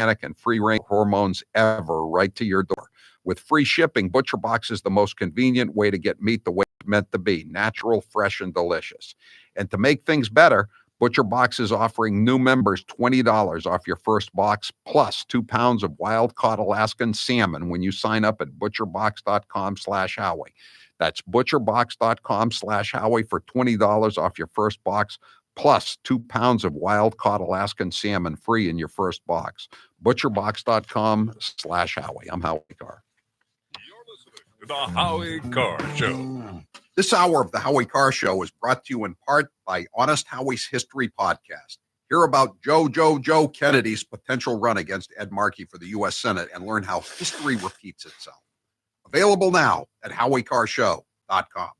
and free-range hormones ever right to your door. With free shipping, ButcherBox is the most convenient way to get meat the way it's meant to be, natural, fresh, and delicious. And to make things better, ButcherBox is offering new members $20 off your first box, plus 2 pounds of wild-caught Alaskan salmon when you sign up at butcherbox.com/Howie. That's butcherbox.com/Howie for $20 off your first box, plus 2 pounds of wild-caught Alaskan salmon free in your first box. Butcherbox.com/Howie. I'm Howie Carr. You're listening to the Howie Carr Show. This hour of the Howie Carr Show is brought to you in part by Honest Howie's History Podcast. Hear about Joe Kennedy's potential run against Ed Markey for the U.S. Senate and learn how history repeats itself. Available now at HowieCarrShow.com.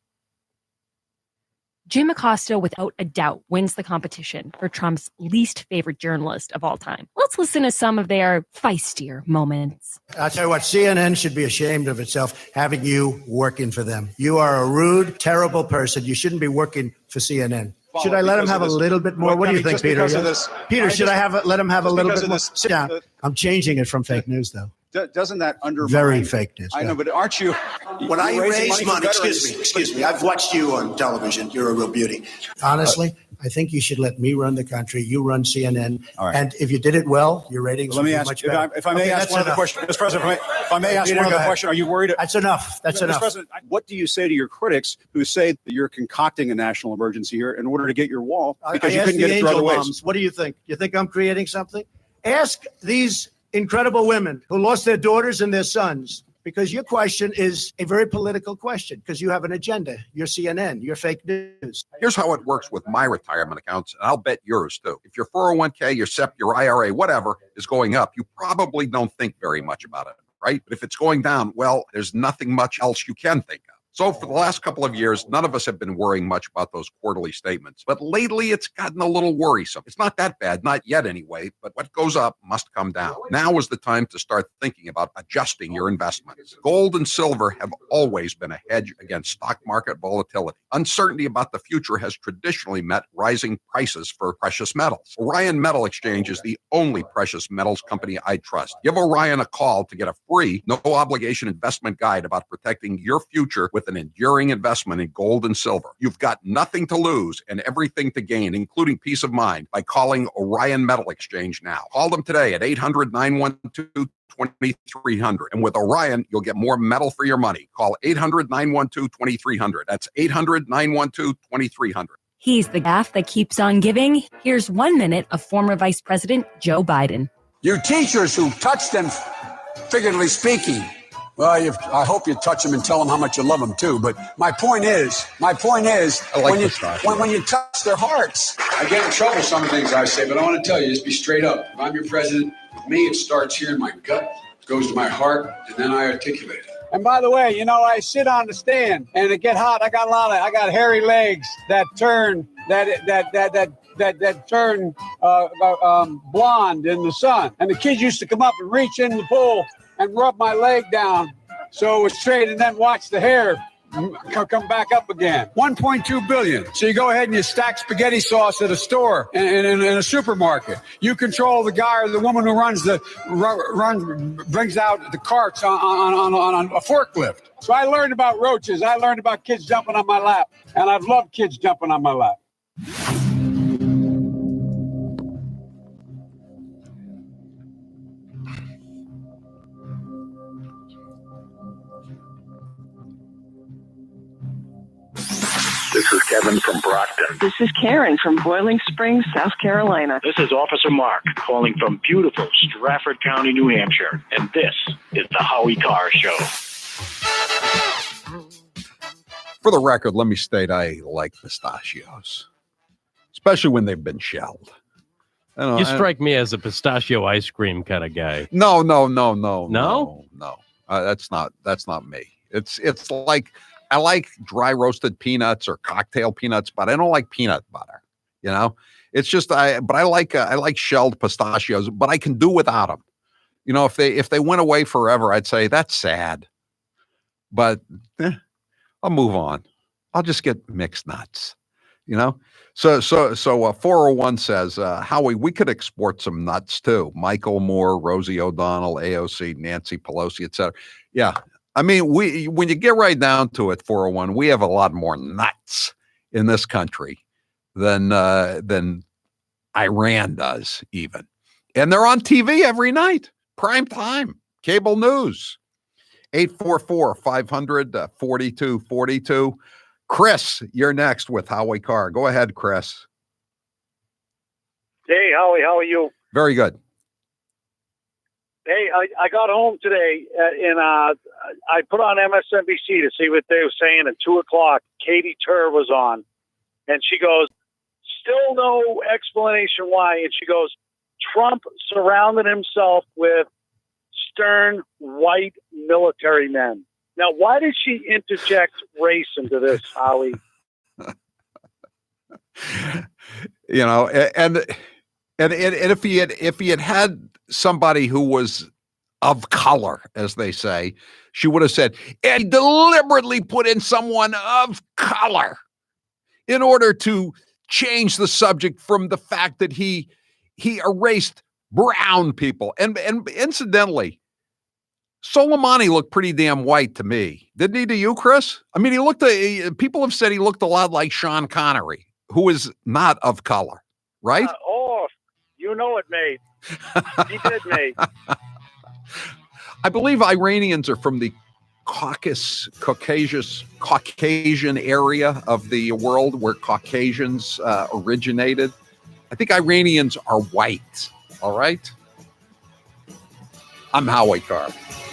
Jim Acosta, without a doubt, wins the competition for Trump's least favorite journalist of all time. Let's listen to some of their feistier moments. I'll tell you what, CNN should be ashamed of itself having you working for them. You are a rude, terrible person. You shouldn't be working for CNN. Should I let him have a little bit more? What do you think, Peter? Peter, should I let him have a little bit more? Sit down. I'm changing it from fake news, though. Doesn't that undermine? Very fake news. I know, but aren't you? When I raise money, excuse me, I've watched you on television. You're a real beauty. Honestly, I think you should let me run the country. You run CNN. All right. And if you did it well, your ratings would be much better. If I may ask one other question, Mr. President, if I may ask one other question, are you worried? That's enough. That's enough. Mr. President, what do you say to your critics who say that you're concocting a national emergency here in order to get your wall because you couldn't get it through other ways? What do you think? You think I'm creating something? Ask these incredible women who lost their daughters and their sons, because your question is a very political question, because you have an agenda. You're CNN. You're fake news. Here's how it works with my retirement accounts, and I'll bet yours too. If your 401k, your SEP, your IRA, whatever is going up, you probably don't think very much about it, right? But if it's going down, well, there's nothing much else you can think of. So for the last couple of years, none of us have been worrying much about those quarterly statements. But lately, it's gotten a little worrisome. It's not that bad, not yet anyway, but what goes up must come down. Now is the time to start thinking about adjusting your investments. Gold and silver have always been a hedge against stock market volatility. Uncertainty about the future has traditionally meant rising prices for precious metals. Orion Metal Exchange is the only precious metals company I trust. Give Orion a call to get a free, no-obligation investment guide about protecting your future with an enduring investment in gold and silver. You've got nothing to lose and everything to gain, including peace of mind, by calling Orion Metal Exchange now. Call them today at 800-912-2300. And with Orion, you'll get more metal for your money. Call 800-912-2300. That's 800-912-2300. He's the gaffe that keeps on giving. Here's 1 minute of former Vice President Joe Biden. Your teachers who touch them, figuratively speaking, well, I hope you touch them and tell them how much you love them too. But my point is, when you touch their hearts. I get in trouble some things I say, but I want to tell you, just be straight up. If I'm your president, with me, it starts here in my gut, goes to my heart, and then I articulate it. And by the way, I sit on the stand and it get hot. I got hairy legs that turn blonde in the sun. And the kids used to come up and reach in the pool and rub my leg down so it was straight, and then watch the hair come back up again. 1.2 billion. So you go ahead and you stack spaghetti sauce at a store in a supermarket. You control the guy or the woman who brings out the carts on a forklift. So I learned about roaches. I learned about kids jumping on my lap, and I've loved kids jumping on my lap. This is Kevin from Brockton. This is Karen from Boiling Springs, South Carolina. This is Officer Mark calling from beautiful Stratford County, New Hampshire. And this is the Howie Carr Show. For the record, let me state I like pistachios, especially when they've been shelled. You strike me as a pistachio ice cream kind of guy. No. No? That's not me. It's like, I like dry roasted peanuts or cocktail peanuts, but I don't like peanut butter. It's just I like shelled pistachios, but I can do without them. If they went away forever, I'd say that's sad. But I'll move on. I'll just get mixed nuts. You know, so 401 says, Howie, we could export some nuts too. Michael Moore, Rosie O'Donnell, AOC, Nancy Pelosi, etc. Yeah, I mean, when you get right down to it, 401, we have a lot more nuts in this country than Iran does, even, and they're on TV every night, prime time, cable news. 844-500-4242. Chris, you're next with Howie Carr. Go ahead, Chris. Hey, Howie, how are you? Very good. Hey, I got home today and I put on MSNBC to see what they were saying at 2:00. Katie Tur was on, and she goes, still no explanation why. And she goes, Trump surrounded himself with stern white military men. Now, why did she interject race into this, Howie? You know, and if he had somebody who was of color, as they say, she would have said, and deliberately put in someone of color in order to change the subject from the fact that he erased brown people. And incidentally, Soleimani looked pretty damn white to me. Didn't he to you, Chris? I mean, people have said he looked a lot like Sean Connery, who is not of color, right? You know it, mate. He did, mate. I believe Iranians are from the Caucasian area of the world where Caucasians originated. I think Iranians are white, all right? I'm Howie Carr.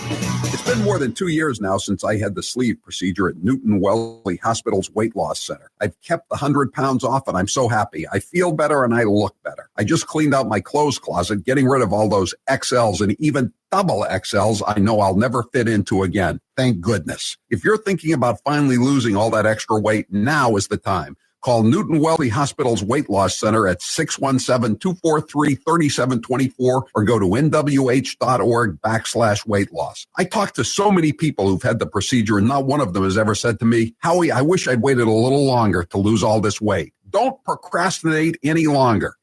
It's been more than 2 years now since I had the sleeve procedure at Newton Wellesley Hospital's weight loss center. I've kept the 100 pounds off and I'm so happy. I feel better and I look better. I just cleaned out my clothes closet, getting rid of all those XLs and even double XLs I know I'll never fit into again. Thank goodness. If you're thinking about finally losing all that extra weight, now is the time. Call Newton Wellesley Hospital's Weight Loss Center at 617-243-3724 or go to nwh.org/weight loss. I talked to so many people who've had the procedure and not one of them has ever said to me, Howie, I wish I'd waited a little longer to lose all this weight. Don't procrastinate any longer.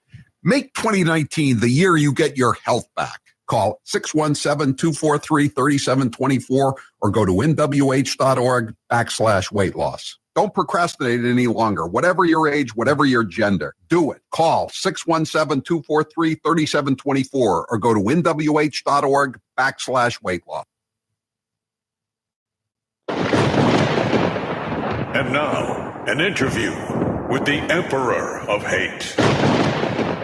Make 2019 the year you get your health back. Call 617-243-3724 or go to nwh.org/weight loss. Don't procrastinate any longer. Whatever your age, whatever your gender, do it. Call 617-243-3724 or go to nwh.org/weight loss. And now, an interview with the Emperor of Hate,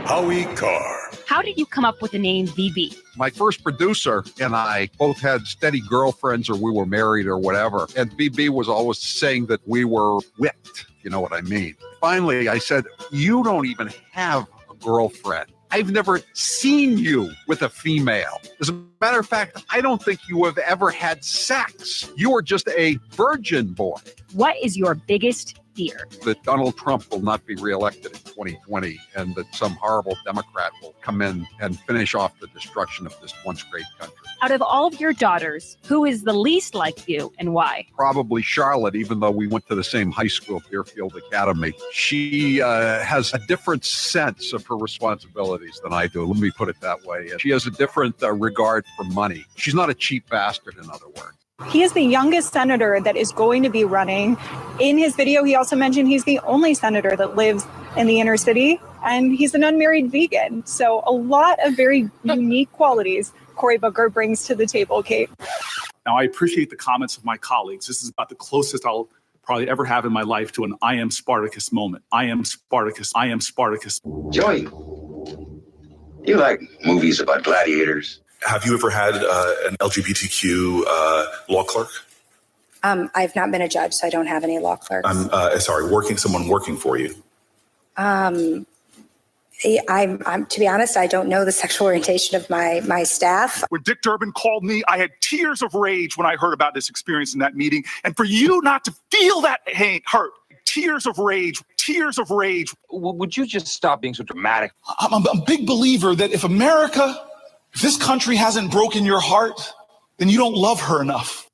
Howie Carr. How did you come up with the name VB? My first producer and I both had steady girlfriends or we were married or whatever. And VB was always saying that we were whipped. You know what I mean? Finally, I said, you don't even have a girlfriend. I've never seen you with a female. As a matter of fact, I don't think you have ever had sex. You are just a virgin boy. What is your biggest fear? That Donald Trump will not be reelected in 2020 and that some horrible Democrat will come in and finish off the destruction of this once great country. Out of all of your daughters, who is the least like you and why? Probably Charlotte, even though we went to the same high school, Deerfield Academy. She has a different sense of her responsibilities than I do. Let me put it that way. She has a different regard for money. She's not a cheap bastard, in other words. He is the youngest senator that is going to be running. In his video, he also mentioned he's the only senator that lives in the inner city, and he's an unmarried vegan. So a lot of very unique qualities Cory Booker brings to the table, Kate. Now, I appreciate the comments of my colleagues. This is about the closest I'll probably ever have in my life to an I am Spartacus moment. I am Spartacus. I am Spartacus. Joey, you like movies about gladiators? Have you ever had an LGBTQ law clerk? I've not been a judge, so I don't have any law clerks. Someone working for you. I'm to be honest, I don't know the sexual orientation of my staff. When Dick Durbin called me, I had tears of rage when I heard about this experience in that meeting. And for you not to feel that hurt, tears of rage. Would you just stop being so dramatic? I'm a big believer that if this country hasn't broken your heart, then you don't love her enough.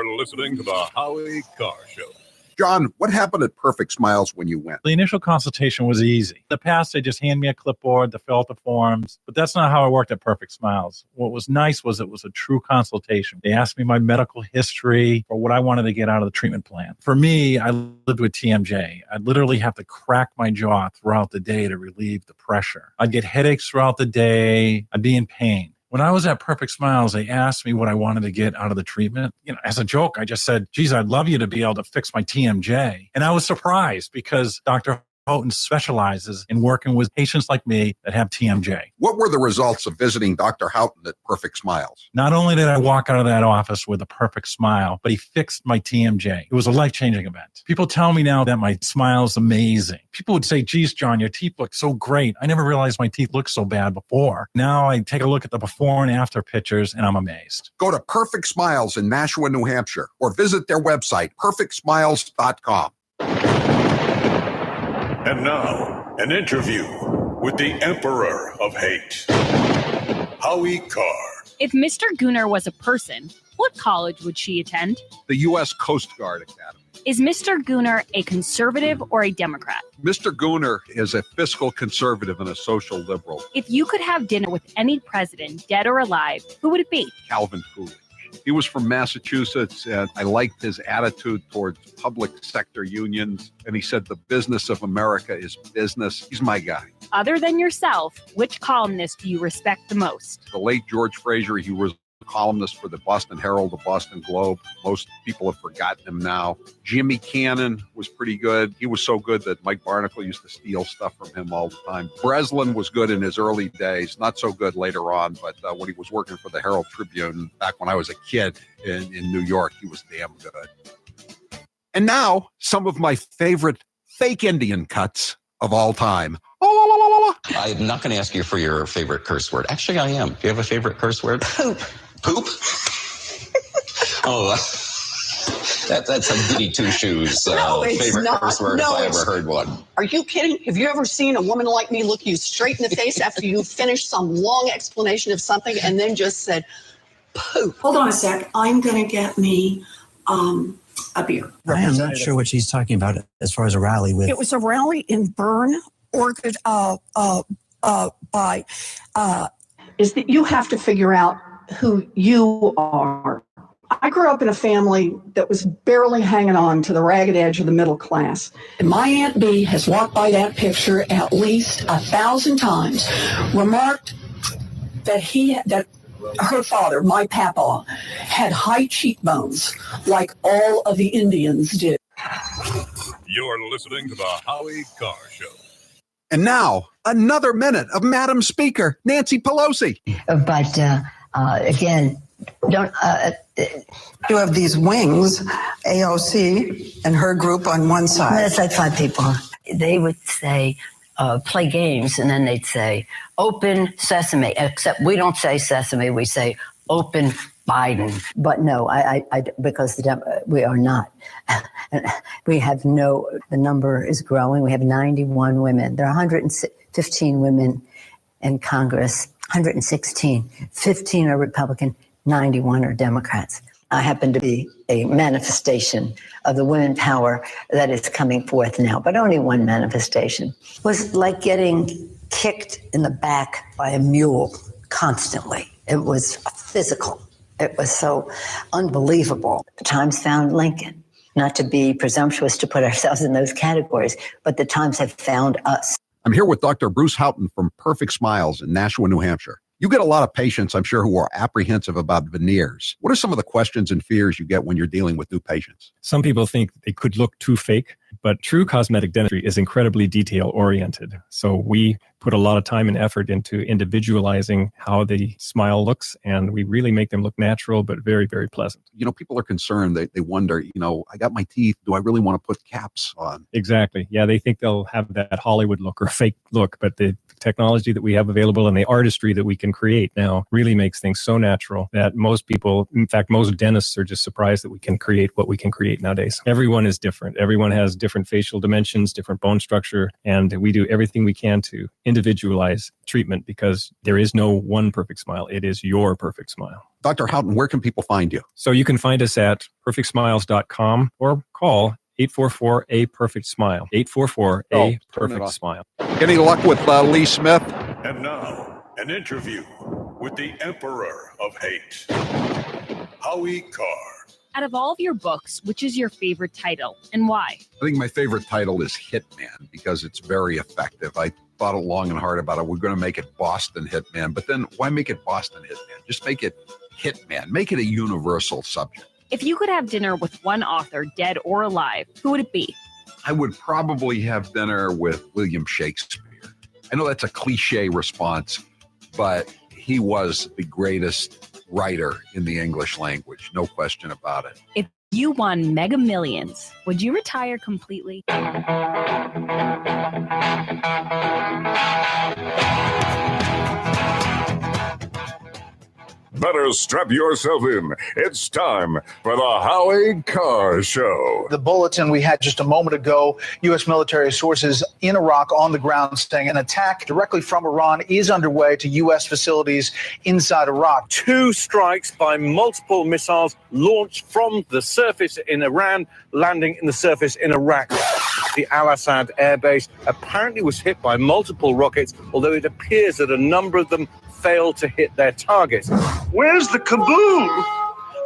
You're listening to the Howie Carr Show. John, what happened at Perfect Smiles when you went? The initial consultation was easy. In the past, they just hand me a clipboard to fill out the forms, but that's not how it worked at Perfect Smiles. What was nice was it was a true consultation. They asked me my medical history or what I wanted to get out of the treatment plan. For me, I lived with TMJ. I'd literally have to crack my jaw throughout the day to relieve the pressure. I'd get headaches throughout the day. I'd be in pain. When I was at Perfect Smiles, they asked me what I wanted to get out of the treatment. As a joke, I just said, geez, I'd love you to be able to fix my TMJ. And I was surprised because Dr. Houghton specializes in working with patients like me that have TMJ. What were the results of visiting Dr. Houghton at Perfect Smiles? Not only did I walk out of that office with a perfect smile, but he fixed my TMJ. It was a life-changing event. People tell me now that my smile is amazing. People would say, geez, John, your teeth look so great. I never realized my teeth looked so bad before. Now I take a look at the before and after pictures and I'm amazed. Go to Perfect Smiles in Nashua, New Hampshire, or visit their website, perfectsmiles.com. And now, an interview with the Emperor of Hate, Howie Carr. If Mr. Gooner was a person, what college would she attend? The U.S. Coast Guard Academy. Is Mr. Gooner a conservative or a Democrat? Mr. Gooner is a fiscal conservative and a social liberal. If you could have dinner with any president, dead or alive, who would it be? Calvin Coolidge. He was from Massachusetts, and I liked his attitude towards public sector unions. And he said, the business of America is business. He's my guy. Other than yourself, which columnist do you respect the most? The late George Fraser, he was a columnist for the Boston Herald, the Boston Globe. Most people have forgotten him now. Jimmy Cannon was pretty good. He was so good that Mike Barnacle used to steal stuff from him all the time. Breslin was good in his early days, not so good later on, but when he was working for the Herald Tribune back when I was a kid in New York, he was damn good. And now, some of my favorite fake Indian cuts of all time. I'm not going to ask you for your favorite curse word. Actually, I am. Do you have a favorite curse word? Poop. Poop? Oh, that's a goody two-shoes favorite curse word if I ever heard one. Are you kidding? Have you ever seen a woman like me look you straight in the face after you finished some long explanation of something and then just said, poop? Hold on a sec. I'm going to get me a beer. I am not sure what she's talking about as far as a rally with. It was a rally in Bern, Oregon, is that you have to figure out who you are. I grew up in a family that was barely hanging on to the ragged edge of the middle class. And my Aunt B has walked by that picture at least 1,000 times, remarked that her father, my papa, had high cheekbones like all of the Indians did. You're listening to the Howie Carr Show. And now, another minute of Madam Speaker, Nancy Pelosi. But again, You have these wings, AOC and her group on one side. That's like 5 people. They would say, play games, and then they'd say, open sesame, except we don't say sesame, we say open Biden. But no, because we are not. We have the number is growing. We have 91 women. There are 115 women in Congress, 116. 15 are Republican, 91 are Democrats. I happen to be a manifestation of the women power that is coming forth now, but only one manifestation. It was like getting kicked in the back by a mule constantly. It was physical. It was so unbelievable. The Times found Lincoln. Not to be presumptuous to put ourselves in those categories, but the Times have found us. I'm here with Dr. Bruce Houghton from Perfect Smiles in Nashua, New Hampshire. You get a lot of patients, I'm sure, who are apprehensive about veneers. What are some of the questions and fears you get when you're dealing with new patients? Some people think they could look too fake, but true cosmetic dentistry is incredibly detail-oriented. So we put a lot of time and effort into individualizing how the smile looks, and we really make them look natural, but very, very pleasant. You know, people are concerned. They wonder, I got my teeth. Do I really want to put caps on? Exactly. Yeah, they think they'll have that Hollywood look or fake look, but the technology that we have available and the artistry that we can create now really makes things so natural that most people, in fact, most dentists are just surprised that we can create what we can create nowadays. Everyone is different. Everyone has different facial dimensions, different bone structure, and we do everything we can to individualized treatment because there is no one perfect smile. It is your perfect smile. Dr. Houghton, where can people find you? So you can find us at perfectsmiles.com or call 844-A-PERFECT-SMILE. 844-A-PERFECT-SMILE. Any luck with Lee Smith? And now, an interview with the Emperor of Hate, Howie Carr. Out of all of your books, which is your favorite title and why? I think my favorite title is Hitman because it's very effective. I thought long and hard about it. We're going to make it Boston Hitman, but then why make it Boston Hitman? Just make it Hitman. Make it a universal subject. If you could have dinner with one author, dead or alive, who would it be? I would probably have dinner with William Shakespeare. I know that's a cliche response, but he was the greatest writer in the English language. No question about it. If you won Mega Millions, would you retire completely? Better strap yourself in. It's time for the Howie Carr Show. The bulletin we had just a moment ago, U.S. military sources in Iraq on the ground saying an attack directly from Iran is underway to U.S. facilities inside Iraq. 2 strikes by multiple missiles launched from the surface in Iran, landing in the surface in Iraq. The Al-Assad airbase apparently was hit by multiple rockets, although it appears that a number of them failed to hit their targets. Where's the kaboom?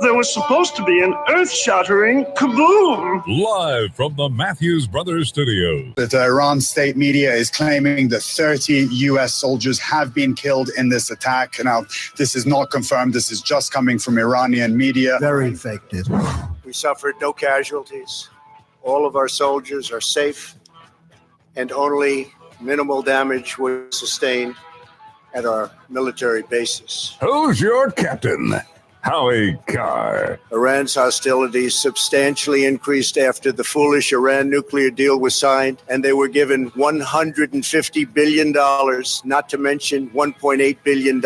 There was supposed to be an earth-shattering kaboom. Live from the Matthews Brothers Studios. The Iran state media is claiming that 30 U.S. soldiers have been killed in this attack. Now, this is not confirmed. This is just coming from Iranian media. Very fake news. We suffered no casualties. All of our soldiers are safe, and only minimal damage was sustained at our military bases. Who's your captain? Howie Carr. Iran's hostilities substantially increased after the foolish Iran nuclear deal was signed, and they were given $150 billion, not to mention $1.8 billion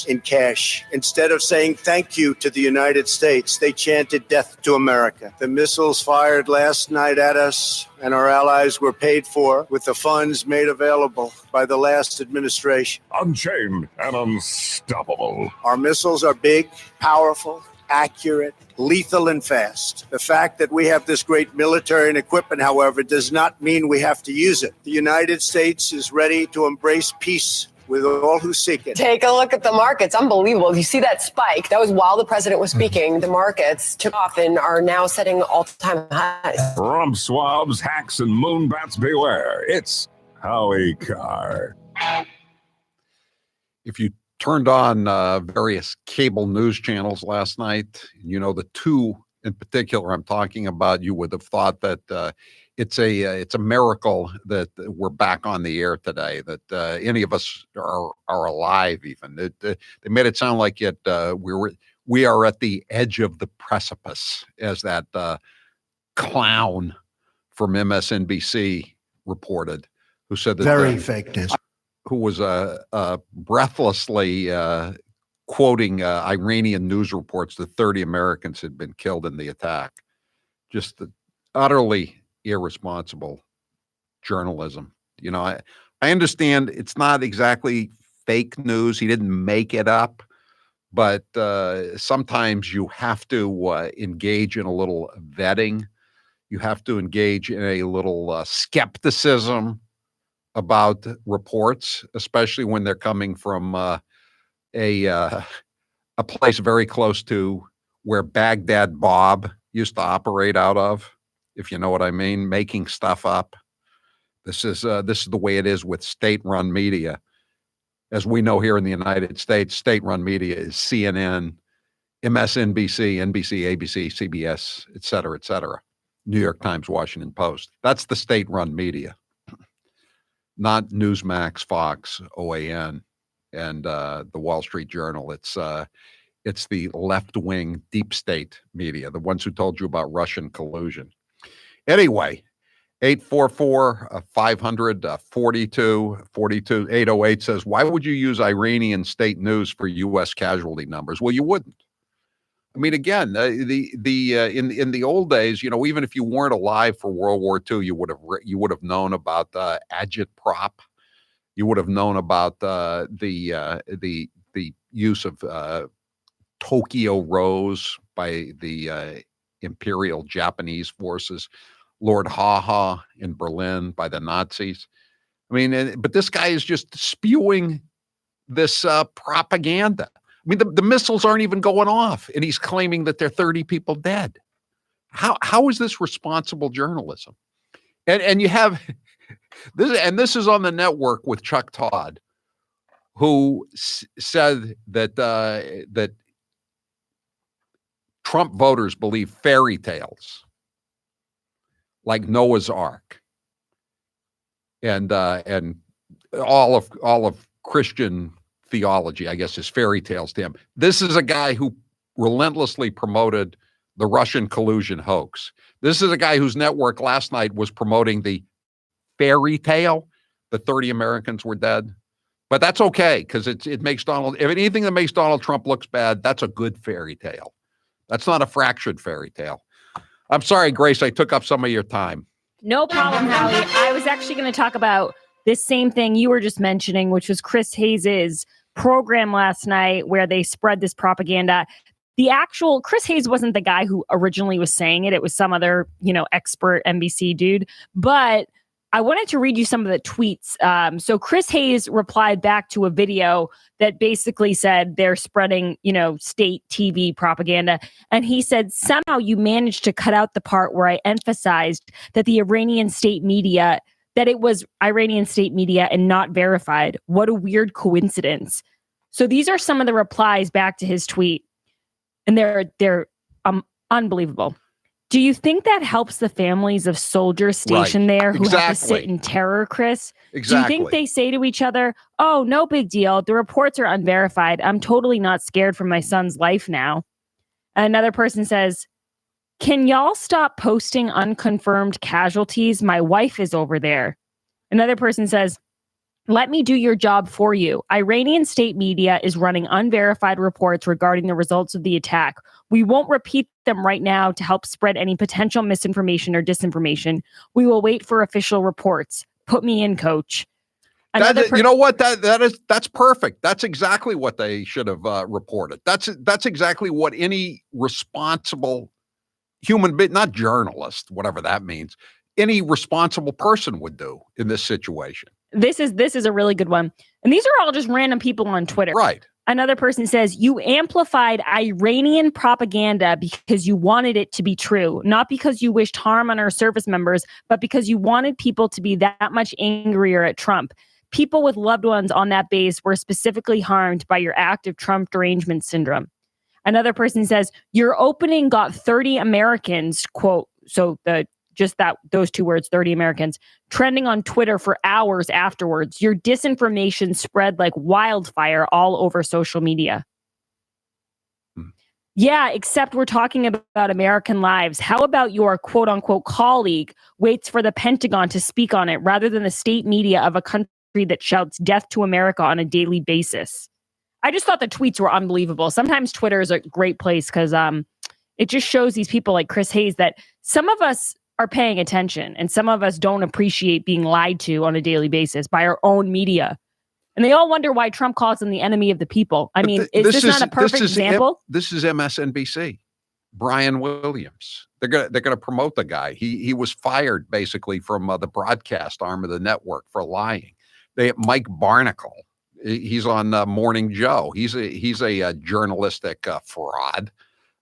in cash. Instead of saying thank you to the United States, they chanted death to America. The missiles fired last night at us and our allies were paid for with the funds made available by the last administration. Unchained and unstoppable. Our missiles are big, powerful, accurate, lethal, and fast. The fact that we have this great military and equipment, however, does not mean we have to use it. The United States is ready to embrace peace with all who seek it. Take a look at the markets. Unbelievable. You see that spike? That was while the president was speaking. The markets took off and are now setting all-time highs. Rump swabs, hacks, and moonbats beware. It's Howie Carr. If you turned on various cable news channels last night, you know, the 2 in particular I'm talking about, you would have thought that it's a miracle that we're back on the air today, that any of us are alive even. They made it sound like we are at the edge of the precipice, as that clown from MSNBC reported, who said that very fake news. Who was breathlessly quoting Iranian news reports that 30 Americans had been killed in the attack. Just utterly irresponsible journalism. You know, I understand it's not exactly fake news. He didn't make it up, but sometimes you have to engage in a little vetting. You have to engage in a little skepticism about reports, especially when they're coming from a place very close to where Baghdad Bob used to operate out of, if you know what I mean, making stuff up. This is the way it is with state-run media. As we know here in the United States, state-run media is CNN, MSNBC, NBC, ABC, CBS, et cetera, New York Times, Washington Post. That's the state-run media, not Newsmax, Fox, OAN, and the Wall Street Journal. It's the left-wing deep state media, the ones who told you about Russian collusion. Anyway, 844-500-4242. 808 says, why would you use Iranian state news for U.S. casualty numbers? Well, you wouldn't. I mean, again, in the old days, you know, even if you weren't alive for World War II, you would have known about agitprop you would have known about the use of Tokyo Rose by the Imperial Japanese forces, Lord Haha in Berlin by the Nazis. I mean, but this guy is just spewing this propaganda. I mean, the missiles aren't even going off, and he's claiming that there are 30 people dead. How is this responsible journalism? And you have this, and this is on the network with Chuck Todd, who said that that Trump voters believe fairy tales like Noah's Ark, and all of Christian theology, I guess, is fairy tales to him. This is a guy who relentlessly promoted the Russian collusion hoax. This is a guy whose network last night was promoting the fairy tale that 30 Americans were dead. But that's okay, because it makes Donald, if anything that makes Donald Trump looks bad, that's a good fairy tale. That's not a fractured fairy tale. I'm sorry, Grace, I took up some of your time. No problem, Howie. I was actually going to talk about this same thing you were just mentioning, which was Chris Hayes's program last night where they spread this propaganda. The actual Chris Hayes wasn't the guy who originally was saying it. It was some other, expert NBC dude. But I wanted to read you some of the tweets. So Chris Hayes replied back to a video that basically said they're spreading, state TV propaganda. And he said, somehow you managed to cut out the part where I emphasized that the Iranian state media, that it was Iranian state media and not verified. What a weird coincidence. So these are some of the replies back to his tweet. And they're unbelievable. Do you think that helps the families of soldiers stationed there who have to sit in terror, Chris? Exactly. Do you think they say to each other, oh, no big deal. The reports are unverified. I'm totally not scared for my son's life now. Another person says, can y'all stop posting unconfirmed casualties? My wife is over there. Another person says, let me do your job for you. Iranian state media is running unverified reports regarding the results of the attack. We won't repeat them right now to help spread any potential misinformation or disinformation. We will wait for official reports. Put me in, coach. You know what? That's perfect. That's exactly what they should have reported. That's exactly what any responsible human being, not journalist, whatever that means, any responsible person would do in this situation. This is a really good one. And these are all just random people on Twitter. Right. Another person says, you amplified Iranian propaganda because you wanted it to be true, not because you wished harm on our service members, but because you wanted people to be that much angrier at Trump. People with loved ones on that base were specifically harmed by your active Trump derangement syndrome. Another person says, your opening got 30 Americans, quote, so those two words, 30 Americans, trending on Twitter for hours afterwards. Your disinformation spread like wildfire all over social media. Yeah, except we're talking about American lives. How about your quote unquote colleague waits for the Pentagon to speak on it rather than the state media of a country that shouts death to America on a daily basis? I just thought the tweets were unbelievable. Sometimes Twitter is a great place because it just shows these people like Chris Hayes that some of us are paying attention and some of us don't appreciate being lied to on a daily basis by our own media. And they all wonder why Trump calls him the enemy of the people. I mean, is this not a perfect example? This is MSNBC. Brian Williams. They're gonna promote the guy. He was fired basically from the broadcast arm of the network for lying. Mike Barnacle. He's on Morning Joe. He's a journalistic fraud.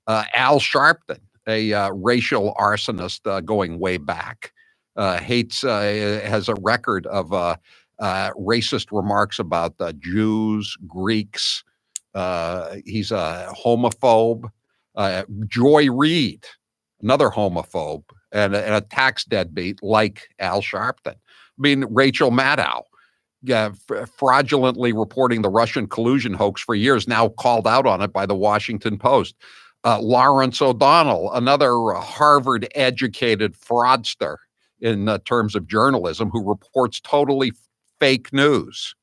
Al Sharpton, a racial arsonist going way back, has a record of racist remarks about Jews, Greeks. He's a homophobe. Joy Reid, another homophobe and a tax deadbeat like Al Sharpton. I mean, Rachel Maddow, fraudulently reporting the Russian collusion hoax for years, now called out on it by the Washington Post. Lawrence O'Donnell, another Harvard-educated fraudster in terms of journalism, who reports totally fake news.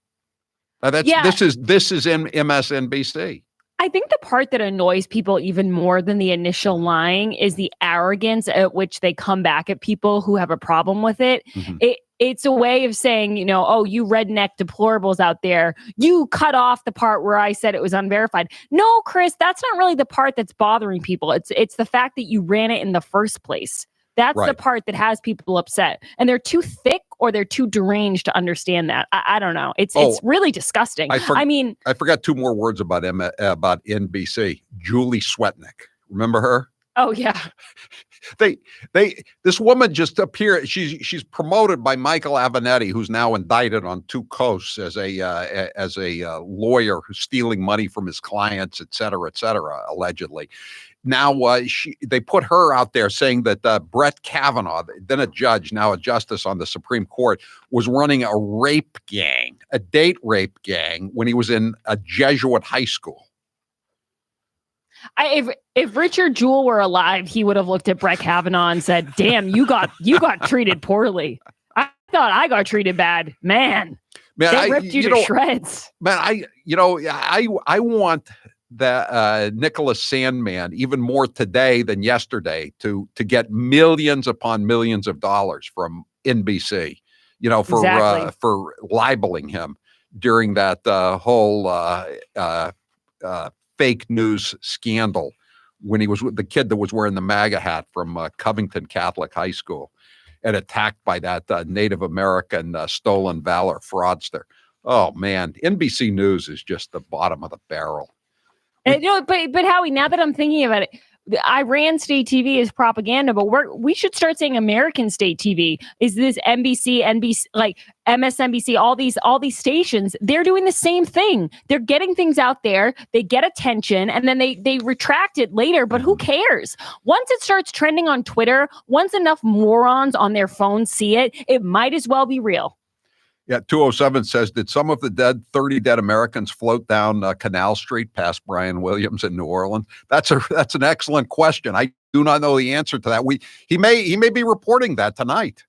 This is in MSNBC. I think the part that annoys people even more than the initial lying is the arrogance at which they come back at people who have a problem with it. It's a way of saying, you know, oh, you redneck deplorables out there, you cut off the part where I said it was unverified. No, Chris, that's not really the part that's bothering people. It's the fact that you ran it in the first place. That's the part that has people upset. And they're too thick or they're too deranged to understand that. I don't know. It's really disgusting. I mean, I forgot two more words about NBC. Julie Swetnick. Remember her? Oh, yeah. This woman just appeared. She's promoted by Michael Avenatti, who's now indicted on 2 coasts as a lawyer who's stealing money from his clients, et cetera, allegedly. Now they put her out there saying that Brett Kavanaugh, then a judge, now a justice on the Supreme Court, was running a rape gang, a date rape gang, when he was in a Jesuit high school. If Richard Jewell were alive, he would have looked at Brett Kavanaugh and said, "Damn, you got treated poorly. I thought I got treated bad, man. They ripped you to shreds." Man, I want that Nicholas Sandman even more today than yesterday to get millions upon millions of dollars from NBC, for libeling him during that whole fake news scandal when he was the kid that was wearing the MAGA hat from Covington Catholic High School and attacked by that Native American stolen valor fraudster. Oh man, NBC News is just the bottom of the barrel. But Howie, now that I'm thinking about it, Iran state TV is propaganda, but we should start saying American state TV. Is this NBC, like MSNBC, all these stations? They're doing the same thing. They're getting things out there. They get attention, and then they retract it later. But who cares? Once it starts trending on Twitter, once enough morons on their phones see it, it might as well be real. Yeah, 207 says, did some of the 30 dead Americans float down Canal Street past Brian Williams in New Orleans? That's an excellent question. I do not know the answer to that. He may be reporting that tonight.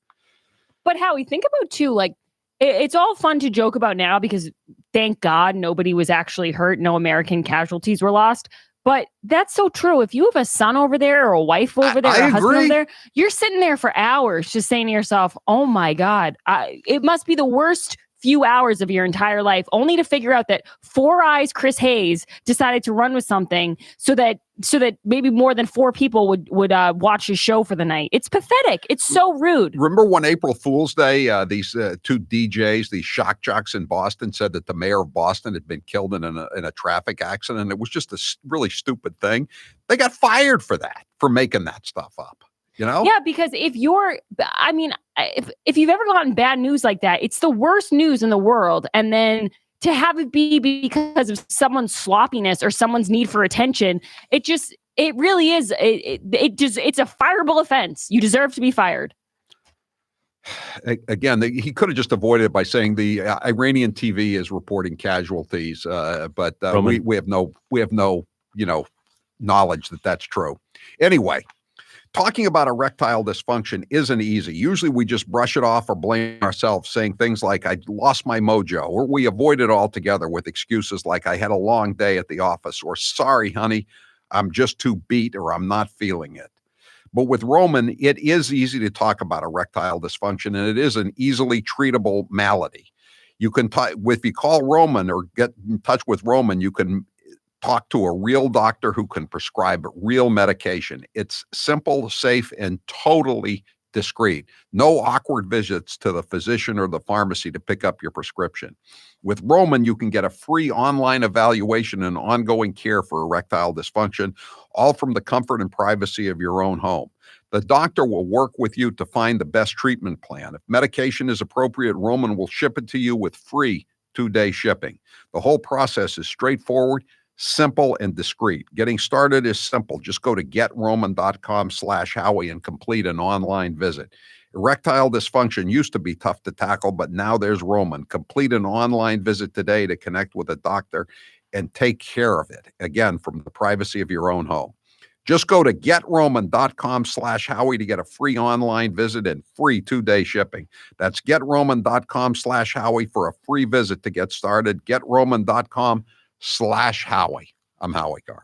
But Howie, think about too, like it's all fun to joke about now because thank God nobody was actually hurt. No American casualties were lost. But that's so true. If you have a son over there or a wife over there or a husband over there, you're sitting there for hours just saying to yourself, oh my God, it must be the worst few hours of your entire life, only to figure out that Four Eyes Chris Hayes decided to run with something so that maybe more than 4 people would watch his show for the night. It's pathetic. It's so rude. Remember when April Fool's Day, these 2 DJs, these shock jocks in Boston, said that the mayor of Boston had been killed in a traffic accident? It was just a really stupid thing. They got fired for that, for making that stuff up. You know? Yeah, because if you've ever gotten bad news like that, it's the worst news in the world. And then to have it be because of someone's sloppiness or someone's need for attention, it really is. It's a fireable offense. You deserve to be fired. Again, he could have just avoided it by saying the Iranian TV is reporting casualties, but we have no knowledge that that's true. Anyway. Talking about erectile dysfunction isn't easy. Usually we just brush it off or blame ourselves, saying things like, I lost my mojo, or we avoid it altogether with excuses like, I had a long day at the office, or sorry, honey, I'm just too beat, or I'm not feeling it. But with Roman, it is easy to talk about erectile dysfunction, and it is an easily treatable malady. You can, if you call Roman or get in touch with Roman, you can talk to a real doctor who can prescribe real medication. It's simple, safe, and totally discreet. No awkward visits to the physician or the pharmacy to pick up your prescription. With Roman, you can get a free online evaluation and ongoing care for erectile dysfunction, all from the comfort and privacy of your own home. The doctor will work with you to find the best treatment plan. If medication is appropriate, Roman will ship it to you with free 2-day shipping. The whole process is straightforward, simple, and discreet. Getting started is simple. Just go to getroman.com/Howie and complete an online visit. Erectile dysfunction used to be tough to tackle, but now there's Roman. Complete an online visit today to connect with a doctor and take care of it. Again, from the privacy of your own home. Just go to getroman.com/Howie to get a free online visit and free 2-day shipping. That's getroman.com/Howie for a free visit to get started. getroman.com/Howie. I'm Howie Carr.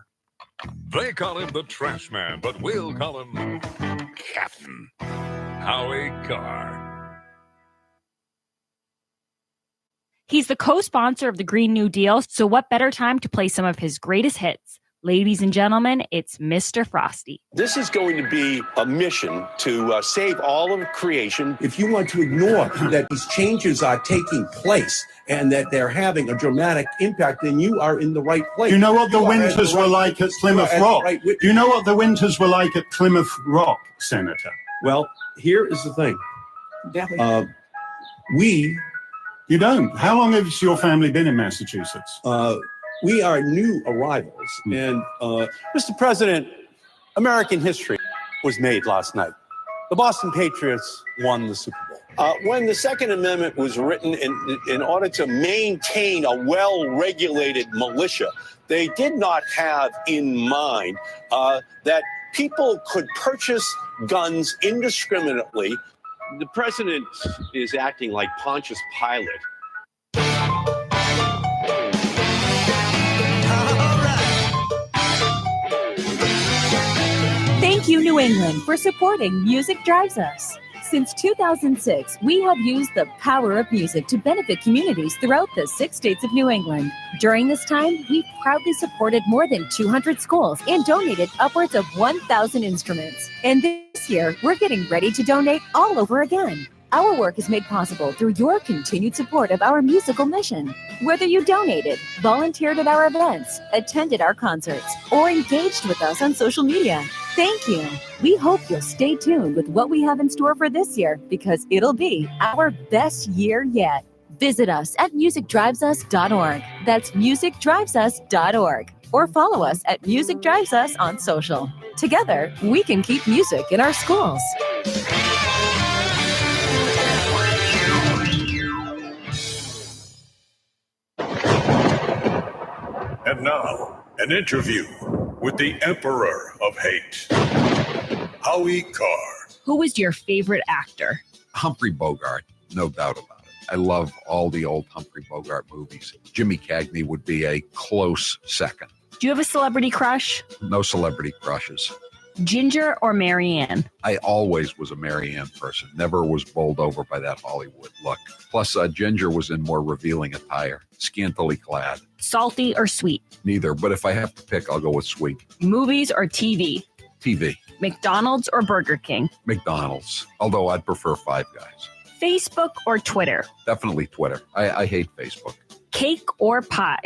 They call him the trash man, but we'll call him Captain Howie Carr. He's the co-sponsor of the Green New Deal, so what better time to play some of his greatest hits? Ladies and gentlemen, it's Mr. Frosty. This is going to be a mission to save all of creation. If you want to ignore that these changes are taking place and that they're having a dramatic impact, then you are in the right place. Do you know what the winters were like at Plymouth Rock? Do you know what the winters were like at Plymouth Rock, Senator? Well, here is the thing. You don't. How long has your family been in Massachusetts? We are new arrivals, and Mr. President, American history was made last night. The Boston Patriots won the Super Bowl. When the Second Amendment was written in order to maintain a well-regulated militia, they did not have in mind that people could purchase guns indiscriminately. The president is acting like Pontius Pilate. Thank you, New England, for supporting Music Drives Us. Since 2006, we have used the power of music to benefit communities throughout the 6 states of New England. During this time, we've proudly supported more than 200 schools and donated upwards of 1,000 instruments. And this year, we're getting ready to donate all over again. Our work is made possible through your continued support of our musical mission. Whether you donated, volunteered at our events, attended our concerts, or engaged with us on social media, thank you. We hope you'll stay tuned with what we have in store for this year because it'll be our best year yet. Visit us at musicdrivesus.org. That's musicdrivesus.org. Or follow us at Music Drives Us on social. Together, we can keep music in our schools. And now, an interview with the Emperor of Hate, Howie Carr. Who was your favorite actor? Humphrey Bogart, no doubt about it. I love all the old Humphrey Bogart movies. Jimmy Cagney would be a close second. Do you have a celebrity crush? No celebrity crushes. Ginger or Marianne? I always was a Marianne person. Never was bowled over by that Hollywood look. Plus, Ginger was in more revealing attire, scantily clad. Salty or sweet? Neither, but if I have to pick, I'll go with sweet. Movies or TV? TV. McDonald's or Burger King? McDonald's, although I'd prefer Five Guys. Facebook or Twitter? Definitely Twitter. I hate Facebook. Cake or pie?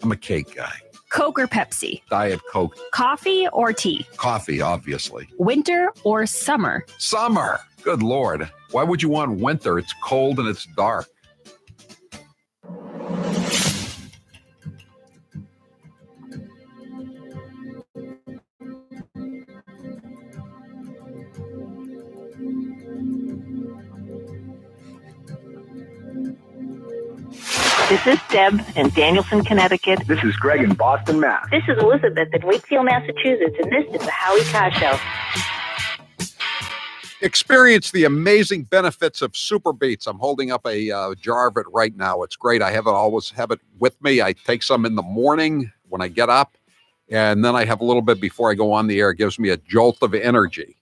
I'm a cake guy. Coke or Pepsi? Diet Coke. Coffee or tea? Coffee, obviously. Winter or summer? Summer. Good Lord. Why would you want winter? It's cold and it's dark. This is Deb in Danielson, Connecticut. This is Greg in Boston, Mass. This is Elizabeth in Wakefield, Massachusetts, and this is the Howie Carr Show. Experience the amazing benefits of SuperBeets. I'm holding up a jar of it right now. It's great. always have it with me. I take some in the morning when I get up, and then I have a little bit before I go on the air. It gives me a jolt of energy.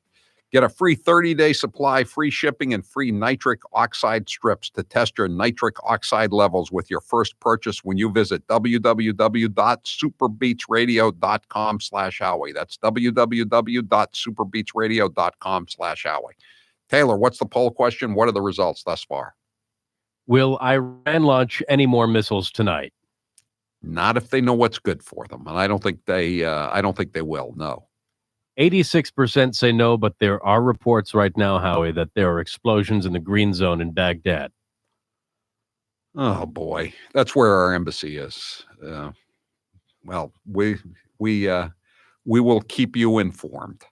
Get a free 30-day supply, free shipping, and free nitric oxide strips to test your nitric oxide levels with your first purchase when you visit www.superbeetsradio.com/Howie. That's www.superbeetsradio.com/Howie. Taylor, what's the poll question? What are the results thus far? Will Iran launch any more missiles tonight? Not if they know what's good for them, and I don't think they will. No. 86% say no, but there are reports right now, Howie, that there are explosions in the green zone in Baghdad. Oh boy, that's where our embassy is. Well, we will keep you informed.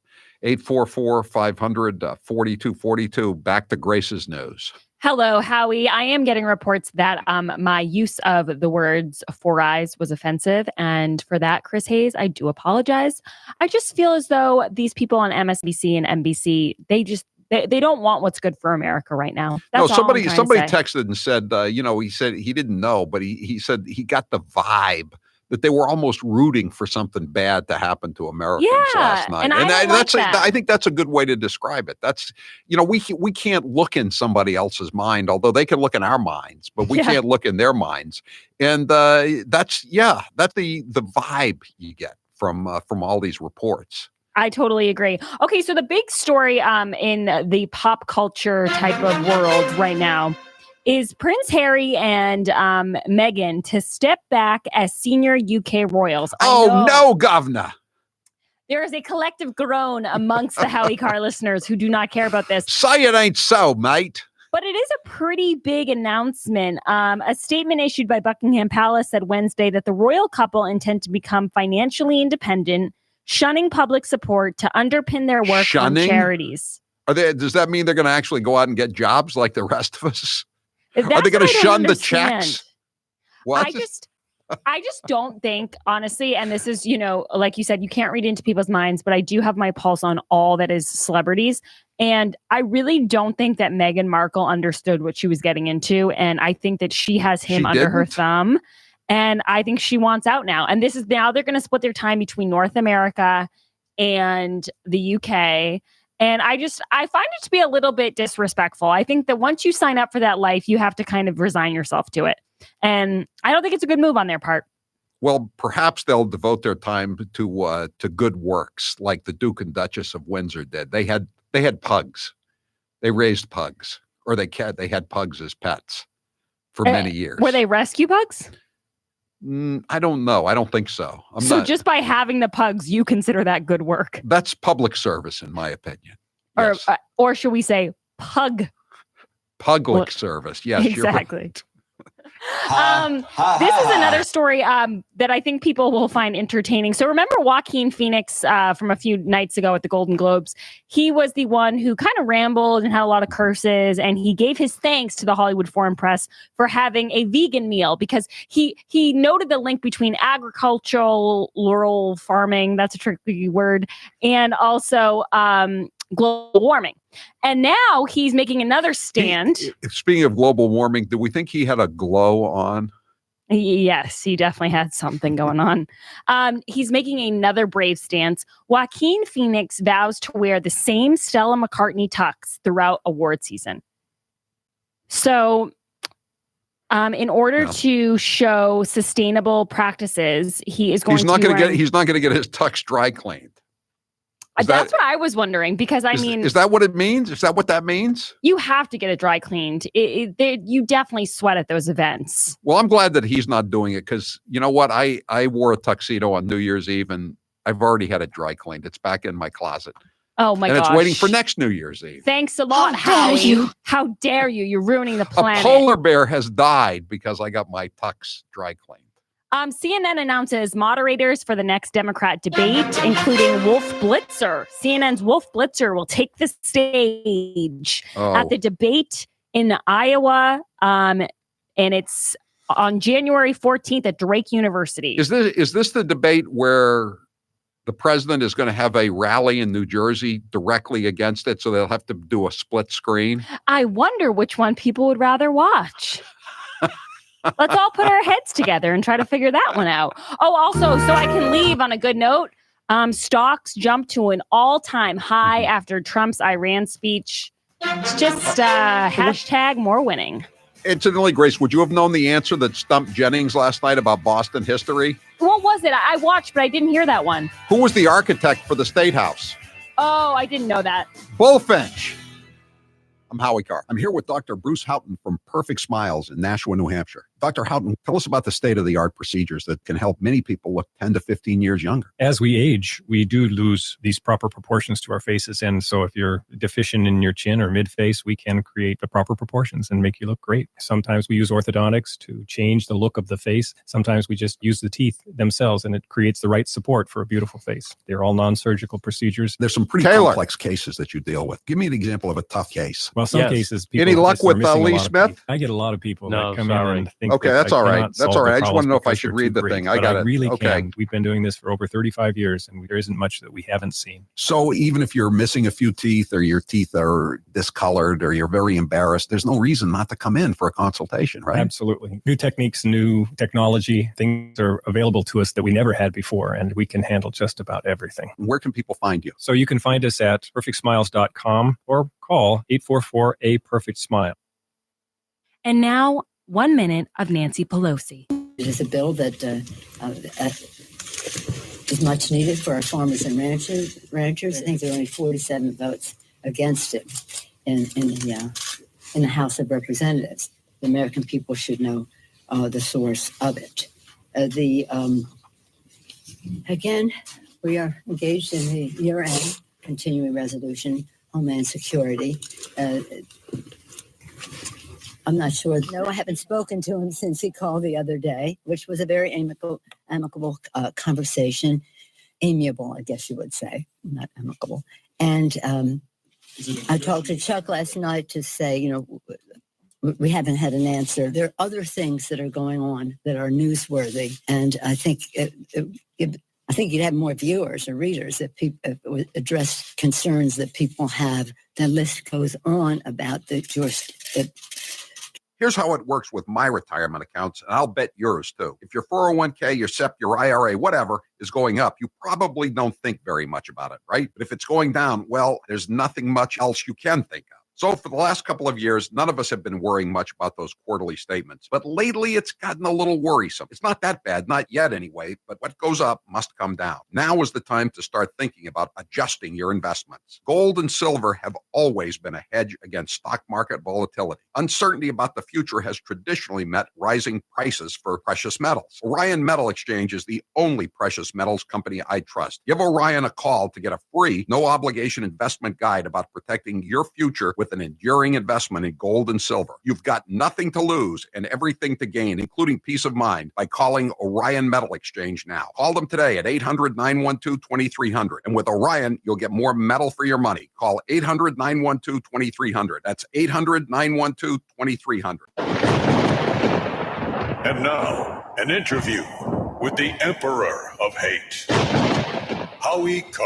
844-500-4242. Back to Grace's news. Hello, Howie. I am getting reports that my use of the words "four eyes" was offensive. And for that, Chris Hayes, I do apologize. I just feel as though these people on MSNBC and NBC, they don't want what's good for America right now. That's somebody texted and said, he said he didn't know, but he said he got the vibe that they were almost rooting for something bad to happen to Americans last night. And I think that's a good way to describe it. That's, we can't look in somebody else's mind, although they can look in our minds, but we can't look in their minds. And that's the vibe you get from all these reports. I totally agree. Okay, so the big story in the pop culture type of world right now is Prince Harry and Meghan to step back as senior UK royals. No, governor. There is a collective groan amongst the Howie Carr listeners who do not care about this. Say it ain't so, mate. But it is a pretty big announcement. A statement issued by Buckingham Palace said Wednesday that the royal couple intend to become financially independent, shunning public support to underpin their work on charities. Does that mean they're going to actually go out and get jobs like the rest of us? That's Are they going to shun the understand. checks? What? I just don't think, honestly, and this is, like you said, you can't read into people's minds, but I do have my pulse on all that is celebrities. And I really don't think that Meghan Markle understood what she was getting into. And I think that she has him under her thumb. And I think she wants out now. And now they're going to split their time between North America and the UK. And I find it to be a little bit disrespectful. I think that once you sign up for that life, you have to kind of resign yourself to it. And I don't think it's a good move on their part. Well, perhaps they'll devote their time to good works like the Duke and Duchess of Windsor did. They had pugs. They raised pugs, or they had pugs as pets for many years. Were they rescue pugs? I don't know. I don't think so. Just by having the pugs, you consider that good work? That's public service, in my opinion. Yes. Or should we say public service? Yes, exactly. You're right. This is another story that I think people will find entertaining. So remember Joaquin Phoenix from a few nights ago at the Golden Globes? He was the one who kind of rambled and had a lot of curses, and he gave his thanks to the Hollywood Foreign Press for having a vegan meal because he noted the link between agricultural, rural farming, that's a tricky word, and also global warming. And now he's making another stand. Speaking of global warming, do we think he had a glow on? Yes, he definitely had something going on. He's making another brave stance. Joaquin Phoenix vows to wear the same Stella McCartney tux throughout award season. So in order to show sustainable practices, he's not going to get his tux dry cleaned. That's what I was wondering, because is that what it means? Is that what that means? You have to get it dry cleaned. You definitely sweat at those events. Well, I'm glad that he's not doing it because you know what? I wore a tuxedo on New Year's Eve and I've already had it dry cleaned. It's back in my closet. Oh my gosh. And it's waiting for next New Year's Eve. Thanks a lot, Howie. How dare you? You're ruining the planet. A polar bear has died because I got my tux dry cleaned. CNN announces moderators for the next Democrat debate, including Wolf Blitzer. CNN's Wolf Blitzer will take the stage at the debate in Iowa, and it's on January 14th at Drake University. Is this the debate where the president is going to have a rally in New Jersey directly against it, so they'll have to do a split screen? I wonder which one people would rather watch. Let's all put our heads together and try to figure that one out. Oh, also, so I can leave on a good note, stocks jumped to an all-time high after Trump's Iran speech. It's just hashtag more winning. Incidentally, Grace, would you have known the answer that stumped Jennings last night about Boston history? What was it? I watched, but I didn't hear that one. Who was the architect for the State House? Oh, I didn't know that. Bullfinch. I'm Howie Carr. I'm here with Dr. Bruce Houghton from Perfect Smiles in Nashua, New Hampshire. Dr. Houghton, tell us about the state-of-the-art procedures that can help many people look 10 to 15 years younger. As we age, we do lose these proper proportions to our faces. And so if you're deficient in your chin or mid-face, we can create the proper proportions and make you look great. Sometimes we use orthodontics to change the look of the face. Sometimes we just use the teeth themselves and it creates the right support for a beautiful face. They're all non-surgical procedures. There's some pretty complex cases that you deal with. Give me an example of a tough case. Well, some cases, people any luck just are with missing a Lee lot of Smith? teeth. I get a lot of people that come in and think think. Okay, that's all right. That's all right. I just want to know if I should read the thing. I got it. Really okay. can. We've been doing this for over 35 years, and there isn't much that we haven't seen. So even if you're missing a few teeth, or your teeth are discolored, or you're very embarrassed, there's no reason not to come in for a consultation, right? Absolutely. New techniques, new technology, things are available to us that we never had before, and we can handle just about everything. Where can people find you? So you can find us at perfectsmiles.com or call 844-A-PERFECT-SMILE. And now, 1 minute of Nancy Pelosi. It is a bill that is much needed for our farmers and ranchers. I think there are only 47 votes against it in the House of Representatives. The American people should know the source of it. Again, we are engaged in the year-end continuing resolution, Homeland Security. I'm not sure. No, I haven't spoken to him since he called the other day, which was a very amicable conversation. Amiable, I guess you would say, not amicable. And I talked to Chuck last night to say, we haven't had an answer. There are other things that are going on that are newsworthy, and I think you'd have more viewers or readers if people address concerns that people have. The list goes on about Here's how it works with my retirement accounts, and I'll bet yours too. If your 401k, your SEP, your IRA, whatever is going up, you probably don't think very much about it, right? But if it's going down, well, there's nothing much else you can think of. So for the last couple of years, none of us have been worrying much about those quarterly statements. But lately, it's gotten a little worrisome. It's not that bad, not yet anyway, but what goes up must come down. Now is the time to start thinking about adjusting your investments. Gold and silver have always been a hedge against stock market volatility. Uncertainty about the future has traditionally met rising prices for precious metals. Orion Metal Exchange is the only precious metals company I trust. Give Orion a call to get a free, no-obligation investment guide about protecting your future with an enduring investment in gold and silver. You've got nothing to lose and everything to gain, including peace of mind, by calling Orion Metal Exchange now. Call them today at 800-912-2300. And with Orion, you'll get more metal for your money. Call 800-912-2300. That's 800-912-2300. And now, an interview with the Emperor of Hate, Howie Carr.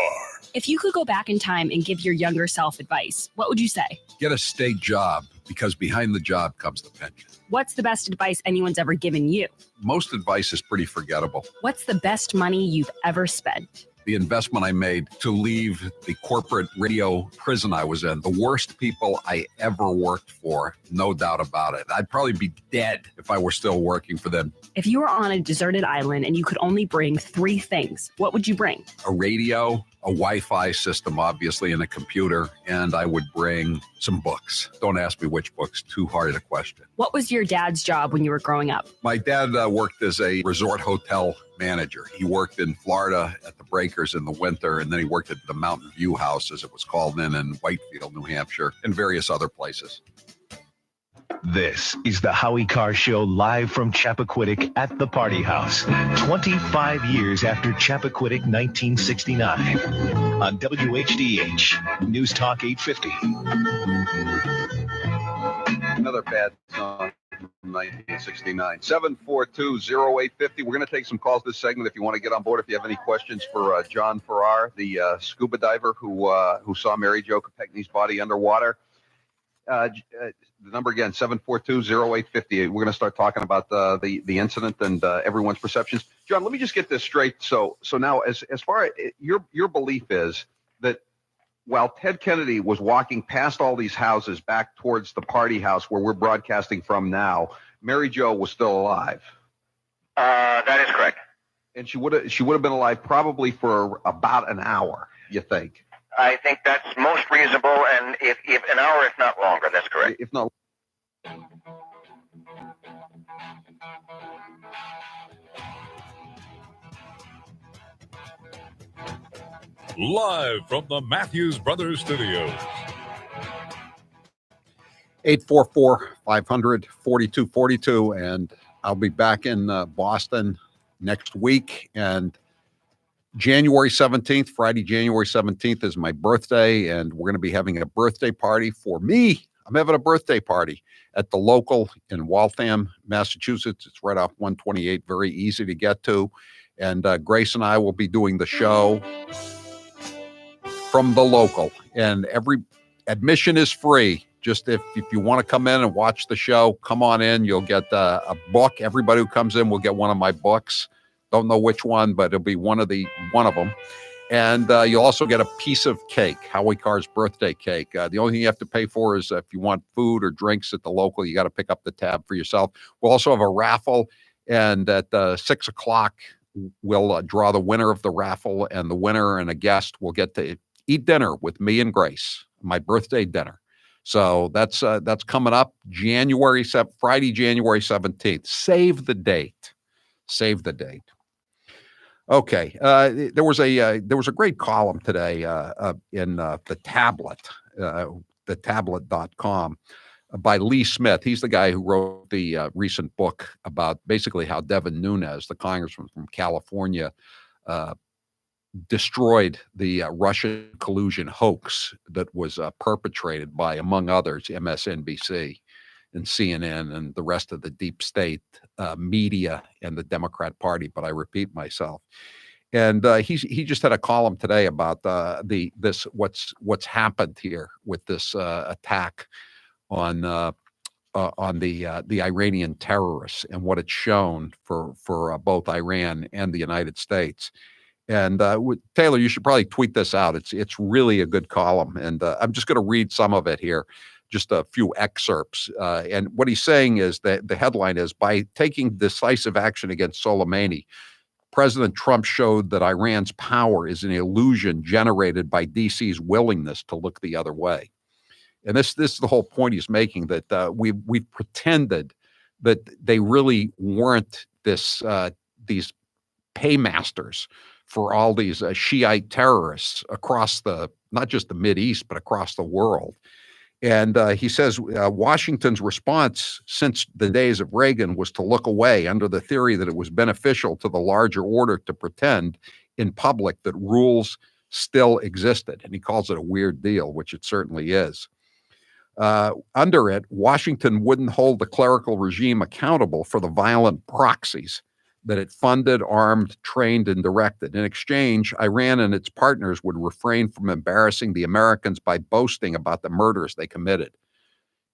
If you could go back in time and give your younger self advice, what would you say? Get a state job, because behind the job comes the pension. What's the best advice anyone's ever given you? Most advice is pretty forgettable. What's the best money you've ever spent? The investment I made to leave the corporate radio prison I was in, the worst people I ever worked for, no doubt about it. I'd probably be dead if I were still working for them. If you were on a deserted island and you could only bring 3 things, what would you bring? A radio, a Wi-Fi system, obviously, and a computer, and I would bring some books. Don't ask me which books, too hard a question. What was your dad's job when you were growing up? My dad worked as a resort hotel manager. He worked in Florida at the Breakers in the winter, and then he worked at the Mountain View House, as it was called then, in Whitefield, New Hampshire, and various other places. This is the Howie Carr Show, live from Chappaquiddick at the Party House, 25 years after Chappaquiddick 1969, on WHDH, News Talk 850. Another bad song from 1969. 742-0850. We're going to take some calls this segment if you want to get on board. If you have any questions for John Farrar, the scuba diver who saw Mary Jo Kopechne's body underwater. The number again, 742-0850. We're going to start talking about the incident and everyone's perceptions. John, let me just get this straight. So now, as far as your belief is that while Ted Kennedy was walking past all these houses back towards the Party House where we're broadcasting from now, Mary Jo was still alive. That is correct. And she would have been alive probably for about an hour, you think? I think that's most reasonable, and if an hour, if not longer, that's correct. If not. Live from the Matthews Brothers Studios. 844-500-4242, and I'll be back in Boston next week, and January 17th, Friday, January 17th is my birthday, and we're going to be having a birthday party for me. I'm having a birthday party at the local in Waltham, Massachusetts. It's right off 128, very easy to get to. And Grace and I will be doing the show from the local. And every admission is free. Just if you want to come in and watch the show, come on in. You'll get a book. Everybody who comes in will get one of my books. Don't know which one, but it'll be one of them. And you'll also get a piece of cake, Howie Carr's birthday cake. The only thing you have to pay for is if you want food or drinks at the local, you got to pick up the tab for yourself. We'll also have a raffle, and at 6 o'clock, we'll draw the winner of the raffle, and the winner and a guest will get to eat dinner with me and Grace, my birthday dinner. So that's coming up Friday, January 17th. Save the date. Save the date. Okay, there was a great column today in the Tablet, thetablet.com, by Lee Smith. He's the guy who wrote the recent book about basically how Devin Nunes, the congressman from California, destroyed the Russian collusion hoax that was perpetrated by, among others, MSNBC and CNN and the rest of the deep state media and the Democrat Party. But I repeat myself. And he just had a column today about what's happened here with this attack on the Iranian terrorists and what it's shown for both Iran and the United States. And Taylor, you should probably tweet this out. It's really a good column, and I'm just going to read some of it here. Just a few excerpts. And what he's saying is that the headline is, by taking decisive action against Soleimani, President Trump showed that Iran's power is an illusion generated by DC's willingness to look the other way. And this is the whole point he's making, that we've pretended that they really weren't these paymasters for all these Shiite terrorists across not just the Mideast, but across the world. And he says Washington's response since the days of Reagan was to look away under the theory that it was beneficial to the larger order to pretend in public that rules still existed. And he calls it a weird deal, which it certainly is. Under it, Washington wouldn't hold the clerical regime accountable for the violent proxies that it funded, armed, trained, and directed. In exchange, Iran and its partners would refrain from embarrassing the Americans by boasting about the murders they committed.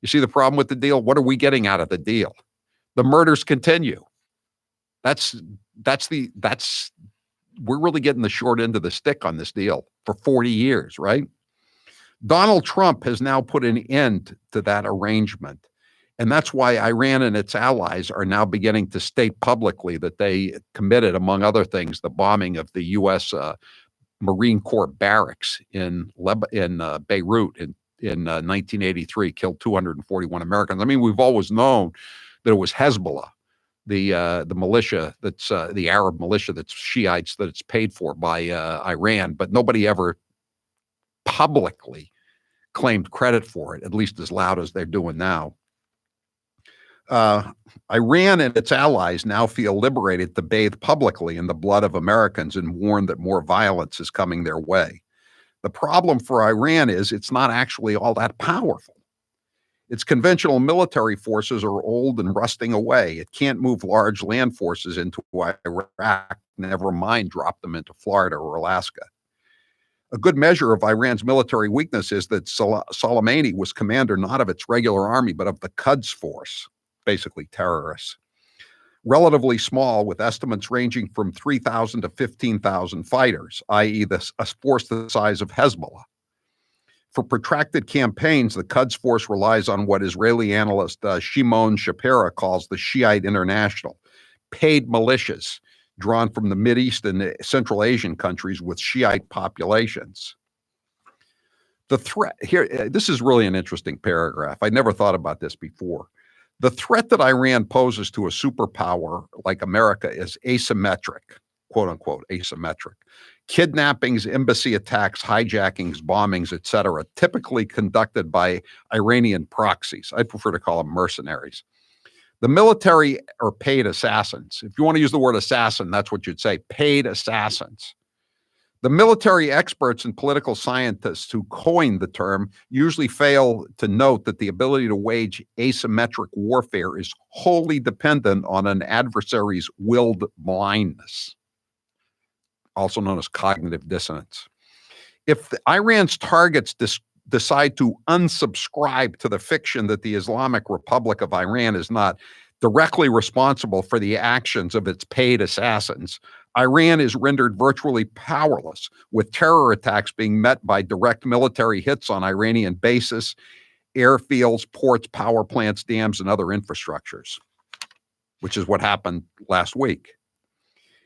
You see the problem with the deal? What are we getting out of the deal? The murders continue. We're really getting the short end of the stick on this deal for 40 years, right? Donald Trump has now put an end to that arrangement. And that's why Iran and its allies are now beginning to state publicly that they committed, among other things, the bombing of the U.S. Marine Corps barracks in Beirut in 1983, killed 241 Americans. I mean, we've always known that it was Hezbollah, the militia that's the Arab militia that's Shiites, that it's paid for by Iran, but nobody ever publicly claimed credit for it, at least as loud as they're doing now. Iran and its allies now feel liberated to bathe publicly in the blood of Americans and warn that more violence is coming their way. The problem for Iran is it's not actually all that powerful. Its conventional military forces are old and rusting away. It can't move large land forces into Iraq, never mind drop them into Florida or Alaska. A good measure of Iran's military weakness is that Soleimani was commander not of its regular army, but of the Quds Force, basically terrorists. Relatively small, with estimates ranging from 3,000 to 15,000 fighters, i.e. a force the size of Hezbollah. For protracted campaigns, the Quds Force relies on what Israeli analyst Shimon Shapira calls the Shiite International, paid militias drawn from the Mideast and Central Asian countries with Shiite populations. The threat here, this is really an interesting paragraph. I never thought about this before. The threat that Iran poses to a superpower like America is asymmetric, quote unquote, asymmetric. Kidnappings, embassy attacks, hijackings, bombings, etc., typically conducted by Iranian proxies. I prefer to call them mercenaries. The military are paid assassins. If you want to use the word assassin, that's what you'd say, paid assassins. The military experts and political scientists who coined the term usually fail to note that the ability to wage asymmetric warfare is wholly dependent on an adversary's willed blindness, also known as cognitive dissonance. If Iran's targets decide to unsubscribe to the fiction that the Islamic Republic of Iran is not directly responsible for the actions of its paid assassins, Iran is rendered virtually powerless, with terror attacks being met by direct military hits on Iranian bases, airfields, ports, power plants, dams, and other infrastructures, which is what happened last week.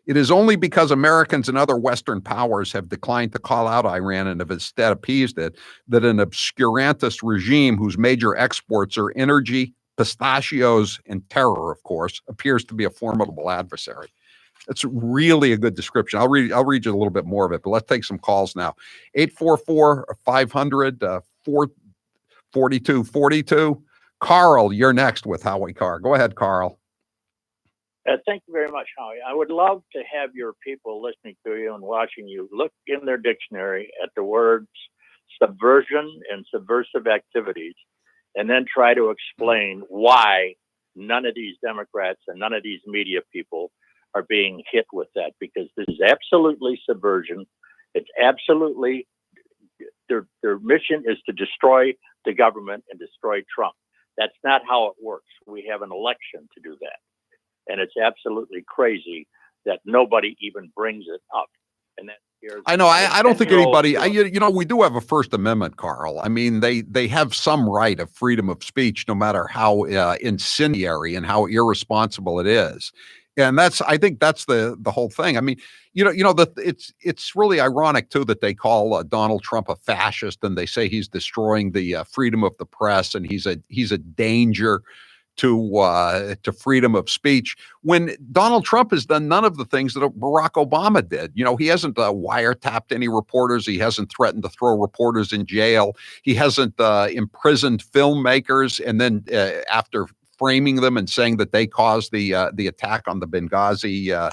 It is only because Americans and other Western powers have declined to call out Iran and have instead appeased it that an obscurantist regime whose major exports are energy, pistachios, and terror, of course, appears to be a formidable adversary. It's really a good description. I'll read you a little bit more of it, but let's take some calls now. 844-500-4242. Carl, you're next with Howie Carr. Go ahead, Carl. Thank you very much, Howie. I would love to have your people listening to you and watching you look in their dictionary at the words subversion and subversive activities, and then try to explain why none of these Democrats and none of these media people are being hit with that, because this is absolutely subversion. It's absolutely, their mission is to destroy the government and destroy Trump. That's not how it works. We have an election to do that. And it's absolutely crazy that nobody even brings it up. And that I know. I don't think anybody. We do have a First Amendment, Carl. I mean, they have some right of freedom of speech, no matter how incendiary and how irresponsible it is. And I think that's the whole thing. I mean, it's really ironic too that they call Donald Trump a fascist, and they say he's destroying the freedom of the press, and he's a danger to freedom of speech, when Donald Trump has done none of the things that Barack Obama did. He hasn't wiretapped any reporters. He hasn't threatened to throw reporters in jail. He hasn't imprisoned filmmakers and then after framing them and saying that they caused the attack on the Benghazi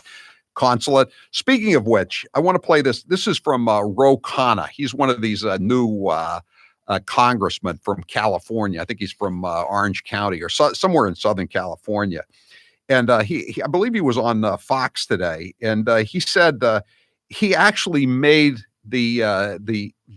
consulate. Speaking of which, I want to play this. This is from Ro Khanna. He's one of these new congressman from California. I think he's from Orange County or somewhere in Southern California. And I believe he was on Fox today. And he said he actually made the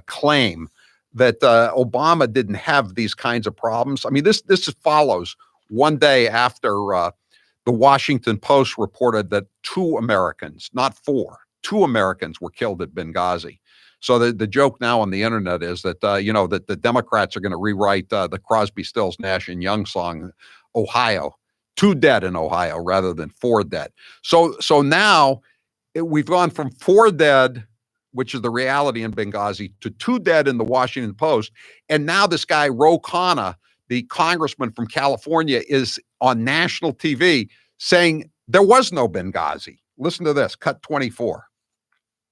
claim that Obama didn't have these kinds of problems. I mean, this follows one day after the Washington Post reported that 2 Americans, not 4, 2 Americans were killed at Benghazi. So the joke now on the internet is that, that the Democrats are going to rewrite the Crosby, Stills, Nash and Young song, Ohio, 2 dead in Ohio rather than 4 dead. So now we've gone from 4 dead, which is the reality in Benghazi, to 2 dead in the Washington Post. And now this guy, Ro Khanna, the congressman from California, is on national TV saying there was no Benghazi. Listen to this, cut 24.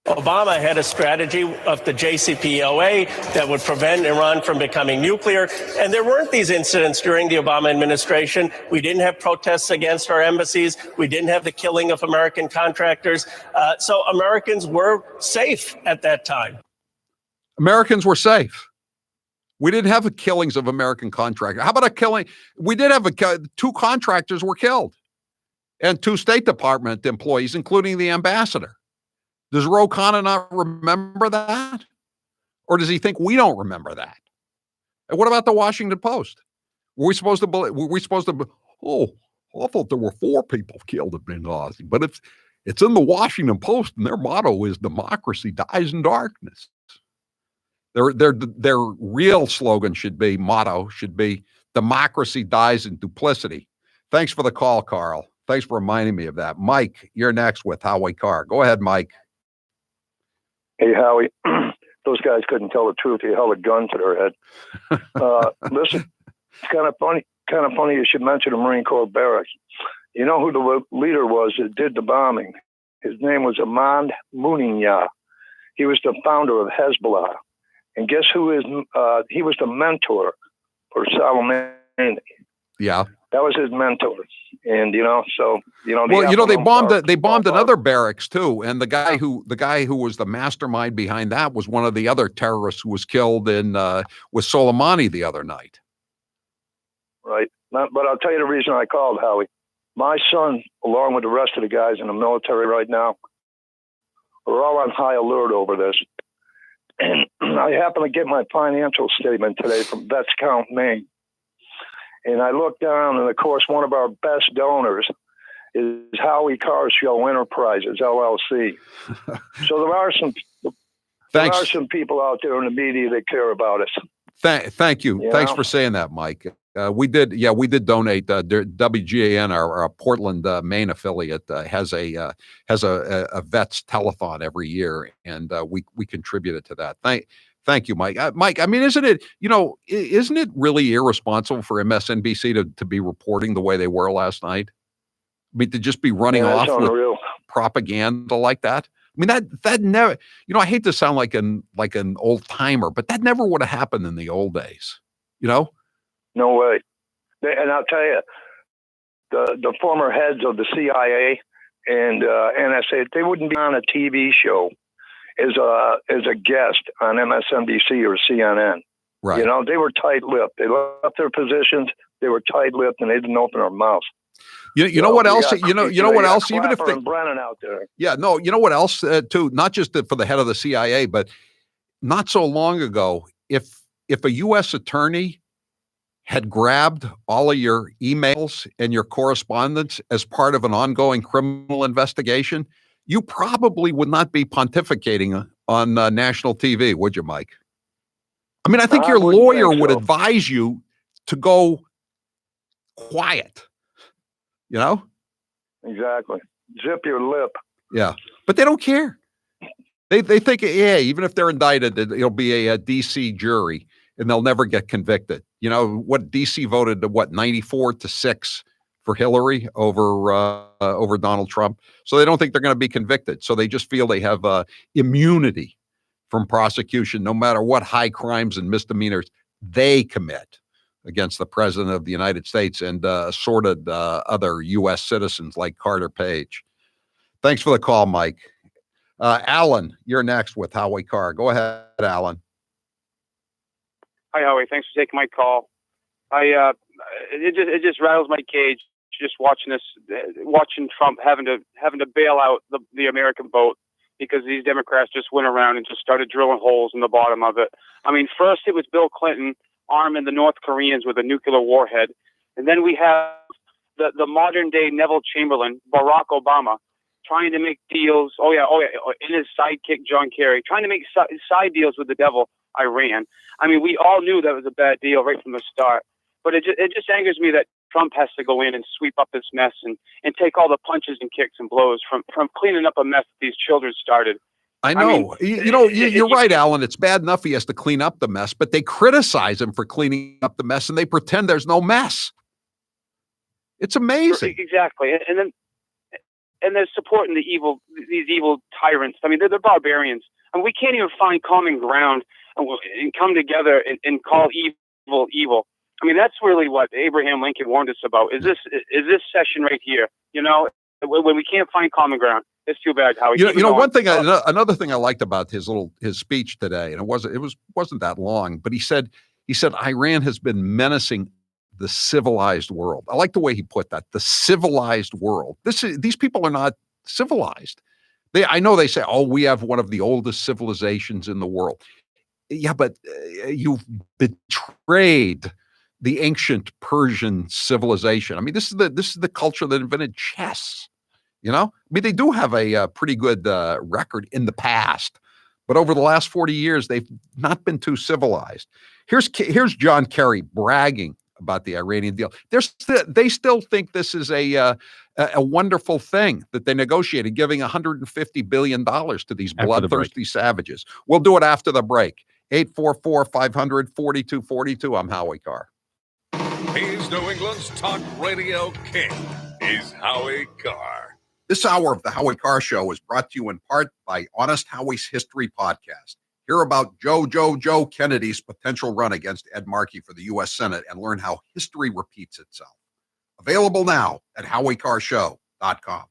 Obama had a strategy of the JCPOA that would prevent Iran from becoming nuclear. And there weren't these incidents during the Obama administration. We didn't have protests against our embassies. We didn't have the killing of American contractors. So Americans were safe at that time. Americans were safe. We didn't have the killings of American contractors. How about a killing? We did have 2 contractors were killed and 2 State Department employees, including the ambassador. Does Ro Khanna not remember that? Or does he think we don't remember that? And what about the Washington Post? Were we supposed to believe, I thought there were 4 people killed at Benghazi, but it's in the Washington Post and their motto is democracy dies in darkness. Their real slogan motto should be democracy dies in duplicity. Thanks for the call, Carl. Thanks for reminding me of that. Mike, you're next with Howie Carr. Go ahead, Mike. Hey, Howie, those guys couldn't tell the truth. They held a gun to their head. Listen, it's kind of funny you should mention the Marine Corps barracks. You know who the leader was that did the bombing? His name was Ahmad Muniya. He was the founder of Hezbollah. And guess who he was the mentor for Soleimani. Yeah. That was his mentor, and so they bombed another barracks too, and the guy who was the mastermind behind that was one of the other terrorists who was killed with Soleimani the other night. Right, but I'll tell you the reason I called, Howie. My son, along with the rest of the guys in the military right now, are all on high alert over this. And I happen to get my financial statement today from Vets Count, Maine. And I look down, and of course, one of our best donors is Howie Carr Show Enterprises, LLC. So there are some people out there in the media that care about us. Thank you. Thanks for saying that, Mike. We did donate. WGAN, our Portland, Maine affiliate, has a vets telethon every year, and we contributed to that. Thank you, Mike. Mike, I mean, isn't it really irresponsible for MSNBC to be reporting the way they were last night? I mean, to just be running off with propaganda like that. I mean, that never. I hate to sound like an old timer, but that never would have happened in the old days. No way. And I'll tell you, the former heads of the CIA and NSA, they wouldn't be on a TV show as a guest on MSNBC or CNN. Right. They were tight-lipped. They left their positions. They were tight-lipped, and they didn't open their mouth. You know what else? You know what else? Even if they Brennan out there. Yeah, no. You know what else too? Not just for the head of the CIA, but not so long ago, if a U.S. attorney had grabbed all of your emails and your correspondence as part of an ongoing criminal investigation, you probably would not be pontificating on national TV, would you, Mike? I mean, I think your lawyer would advise you to go quiet. Exactly. Zip your lip. Yeah, but they don't care. They think, even if they're indicted, it'll be a DC jury, and they'll never get convicted. What DC voted to 94-6 for Hillary over Donald Trump, so they don't think they're going to be convicted. So they just feel they have immunity from prosecution, no matter what high crimes and misdemeanors they commit against the president of the United States and assorted other U.S. citizens like Carter Page. Thanks for the call, Mike. Alan, you're next with Howie Carr. Go ahead, Alan. Hi, Howie. Thanks for taking my call. It just rattles my cage just watching Trump having to bail out the American vote because these Democrats just went around and just started drilling holes in the bottom of it. I mean, first it was Bill Clinton arming the North Koreans with a nuclear warhead. And then we have the modern day Neville Chamberlain, Barack Obama, trying to make deals. And his sidekick, John Kerry, trying to make side deals with the devil, Iran. I mean, we all knew that was a bad deal right from the start. But it just angers me that Trump has to go in and sweep up this mess and take all the punches and kicks and blows from cleaning up a mess that these children started. I know. You're right, Alan. It's bad enough he has to clean up the mess, but they criticize him for cleaning up the mess, and they pretend there's no mess. It's amazing. Exactly. And they're supporting these evil tyrants. I mean, they're barbarians. I mean, we can't even find common ground and come together and call evil evil. I mean, that's really what Abraham Lincoln warned us about. Is this session right here? When we can't find common ground. It's too bad, Howie. One thing, another thing I liked about his speech today, and it wasn't that long, but he said Iran has been menacing the civilized world. I like the way he put that. The civilized world. These people are not civilized. I know they say, we have one of the oldest civilizations in the world. Yeah, but you've betrayed the ancient Persian civilization. I mean, this is the culture that invented chess. I mean, they do have a pretty good record in the past, but over the last 40 years, they've not been too civilized. Here's John Kerry bragging about the Iranian deal. They still think this is a wonderful thing that they negotiated, giving $150 billion to these bloodthirsty savages. We'll do it after the break. 844-500-4242. I'm Howie Carr. He's New England's talk radio king. He's Howie Carr. This hour of the Howie Carr Show is brought to you in part by Honest Howie's History Podcast. Hear about Joe Kennedy's potential run against Ed Markey for the U.S. Senate and learn how history repeats itself. Available now at HowieCarrShow.com.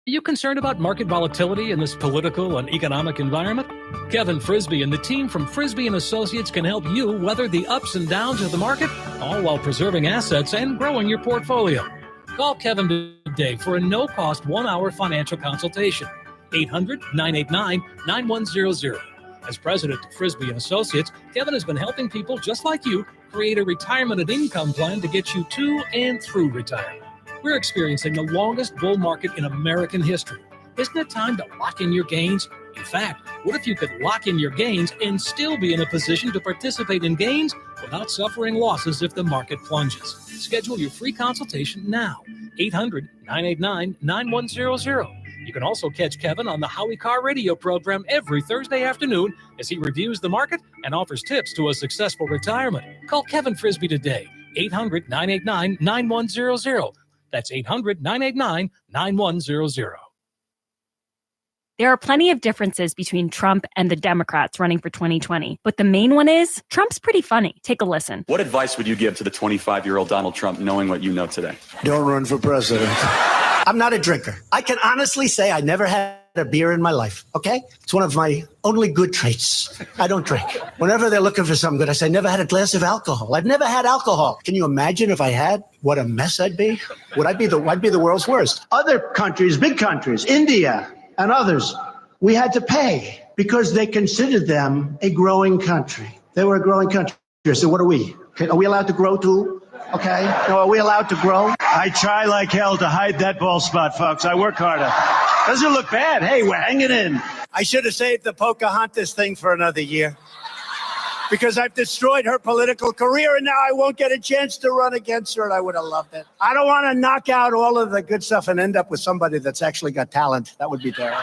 Are you concerned about market volatility in this political and economic environment? Kevin Frisby and the team from Frisby and Associates can help you weather the ups and downs of the market, all while preserving assets and growing your portfolio. Call Kevin today for a no-cost 1-hour financial consultation. 800-989-9100. As president of Frisby and Associates, Kevin has been helping people just like you create a retirement and income plan to get you to and through retirement. We're experiencing the longest bull market in American history. Isn't it time to lock in your gains? In fact, what if you could lock in your gains and still be in a position to participate in gains without suffering losses if the market plunges? Schedule your free consultation now. 800-989-9100. You can also catch Kevin on the Howie Carr radio program every Thursday afternoon as he reviews the market and offers tips to a successful retirement. Call Kevin Frisby today. 800-989-9100. That's 800-989-9100. There are plenty of differences between Trump and the Democrats running for 2020, but the main one is Trump's pretty funny. Take a listen. What advice would you give to the 25-year-old Donald Trump knowing what you know today? Don't run for president. I'm not a drinker. I can honestly say I never had a beer in my life, okay? It's one of my only good traits. I don't drink. Whenever they're looking for something good, I say, never had a glass of alcohol. I've never had alcohol. Can you imagine if I had? What a mess I'd be. I'd be the world's worst. Other countries, big countries, India and others, we had to pay because they considered them a growing country. They were a growing country. So what are we? Are we allowed to grow too? Okay. No, are we allowed to grow? I try like hell to hide that bald spot, folks. I work harder. Doesn't look bad. Hey, we're hanging in. I should have saved the Pocahontas thing for another year because I've destroyed her political career and now I won't get a chance to run against her and I would have loved it. I don't want to knock out all of the good stuff and end up with somebody that's actually got talent. That would be terrible.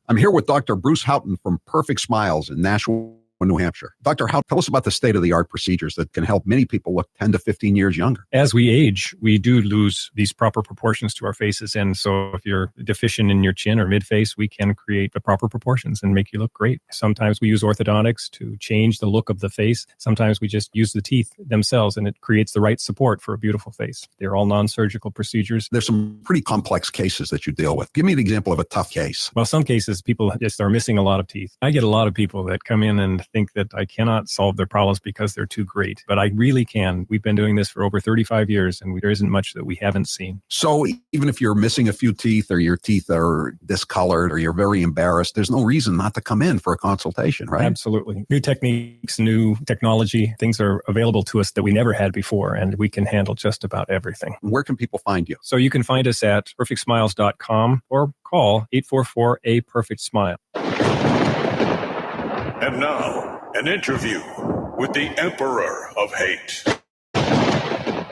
I'm here with Dr. Bruce Houghton from Perfect Smiles in Nashua, New Hampshire. Dr. Houghton, tell us about the state-of-the-art procedures that can help many people look 10 to 15 years younger. As we age, we do lose these proper proportions to our faces. And so if you're deficient in your chin or mid-face, we can create the proper proportions and make you look great. Sometimes we use orthodontics to change the look of the face. Sometimes we just use the teeth themselves and it creates the right support for a beautiful face. They're all non-surgical procedures. There's some pretty complex cases that you deal with. Give me an example of a tough case. Well, some cases people just are missing a lot of teeth. I get a lot of people that come in and think that I cannot solve their problems because they're too great, but I really can. We've been doing this for over 35 years and there isn't much that we haven't seen. So even if you're missing a few teeth or your teeth are discolored or you're very embarrassed, there's no reason not to come in for a consultation, right? Absolutely. New techniques, new technology, things are available to us that we never had before, and we can handle just about everything. Where can people find you? So you can find us at perfectsmiles.com or call 844-A-PERFECT-SMILE. And now, an interview with the Emperor of Hate,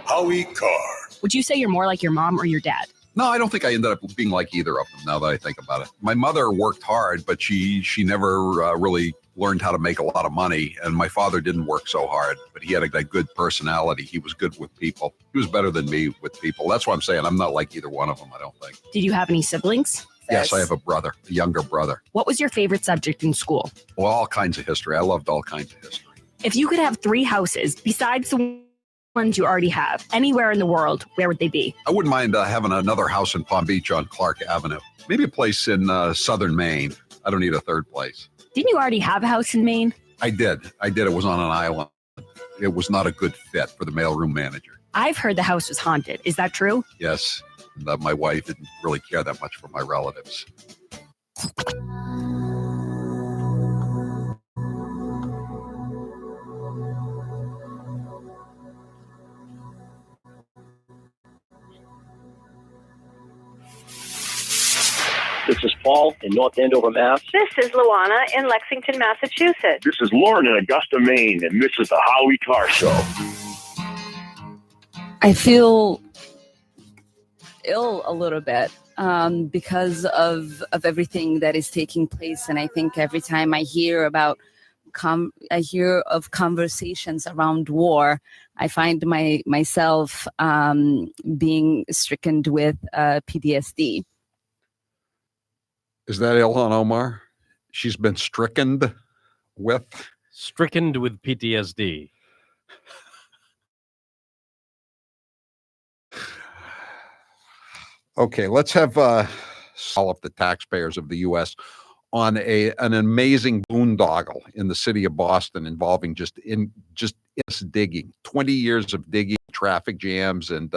Howie Carr. Would you say you're more like your mom or your dad? No, I don't think I ended up being like either of them now that I think about it. My mother worked hard, but she never really learned how to make a lot of money. And my father didn't work so hard, but he had a good personality. He was good with people. He was better than me with people. That's what I'm saying. I'm not like either one of them, I don't think. Did you have any siblings? Yes, I have a brother, a younger brother. What was your favorite subject in school? Well, all kinds of history. I loved all kinds of history. If you could have 3 houses besides the ones you already have anywhere in the world, where would they be? I wouldn't mind having another house in Palm Beach on Clark Avenue. Maybe a place in southern Maine. I don't need a third place. Didn't you already have a house in Maine? I did. It was on an island. It was not a good fit for the mailroom manager. I've heard the house was haunted. Is that true? Yes. My wife didn't really care that much for my relatives. This is Paul in North Andover, Mass. This is Luana in Lexington, Massachusetts. This is Lauren in Augusta, Maine, and this is the Howie Carr Show. I feel ill a little bit because of everything that is taking place, and I think every time I hear about of conversations around war, I find myself being stricken with PTSD. Is that Ilhan Omar? She's been stricken with PTSD. Okay, let's have all of the taxpayers of the U.S. on an amazing boondoggle in the city of Boston involving just digging. 20 years of digging, traffic jams, and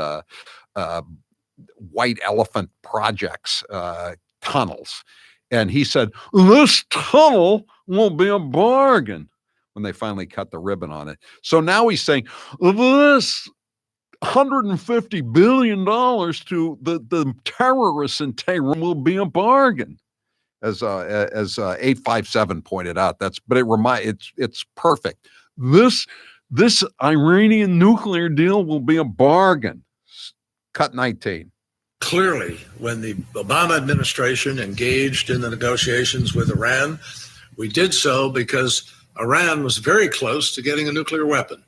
white elephant projects, tunnels. And he said, this tunnel will be a bargain when they finally cut the ribbon on it. So now he's saying this $150 billion to the terrorists in Tehran will be a bargain. As 857 pointed out, it's perfect. This Iranian nuclear deal will be a bargain. Cut 19. Clearly, when the Obama administration engaged in the negotiations with Iran, we did so because Iran was very close to getting a nuclear weapon.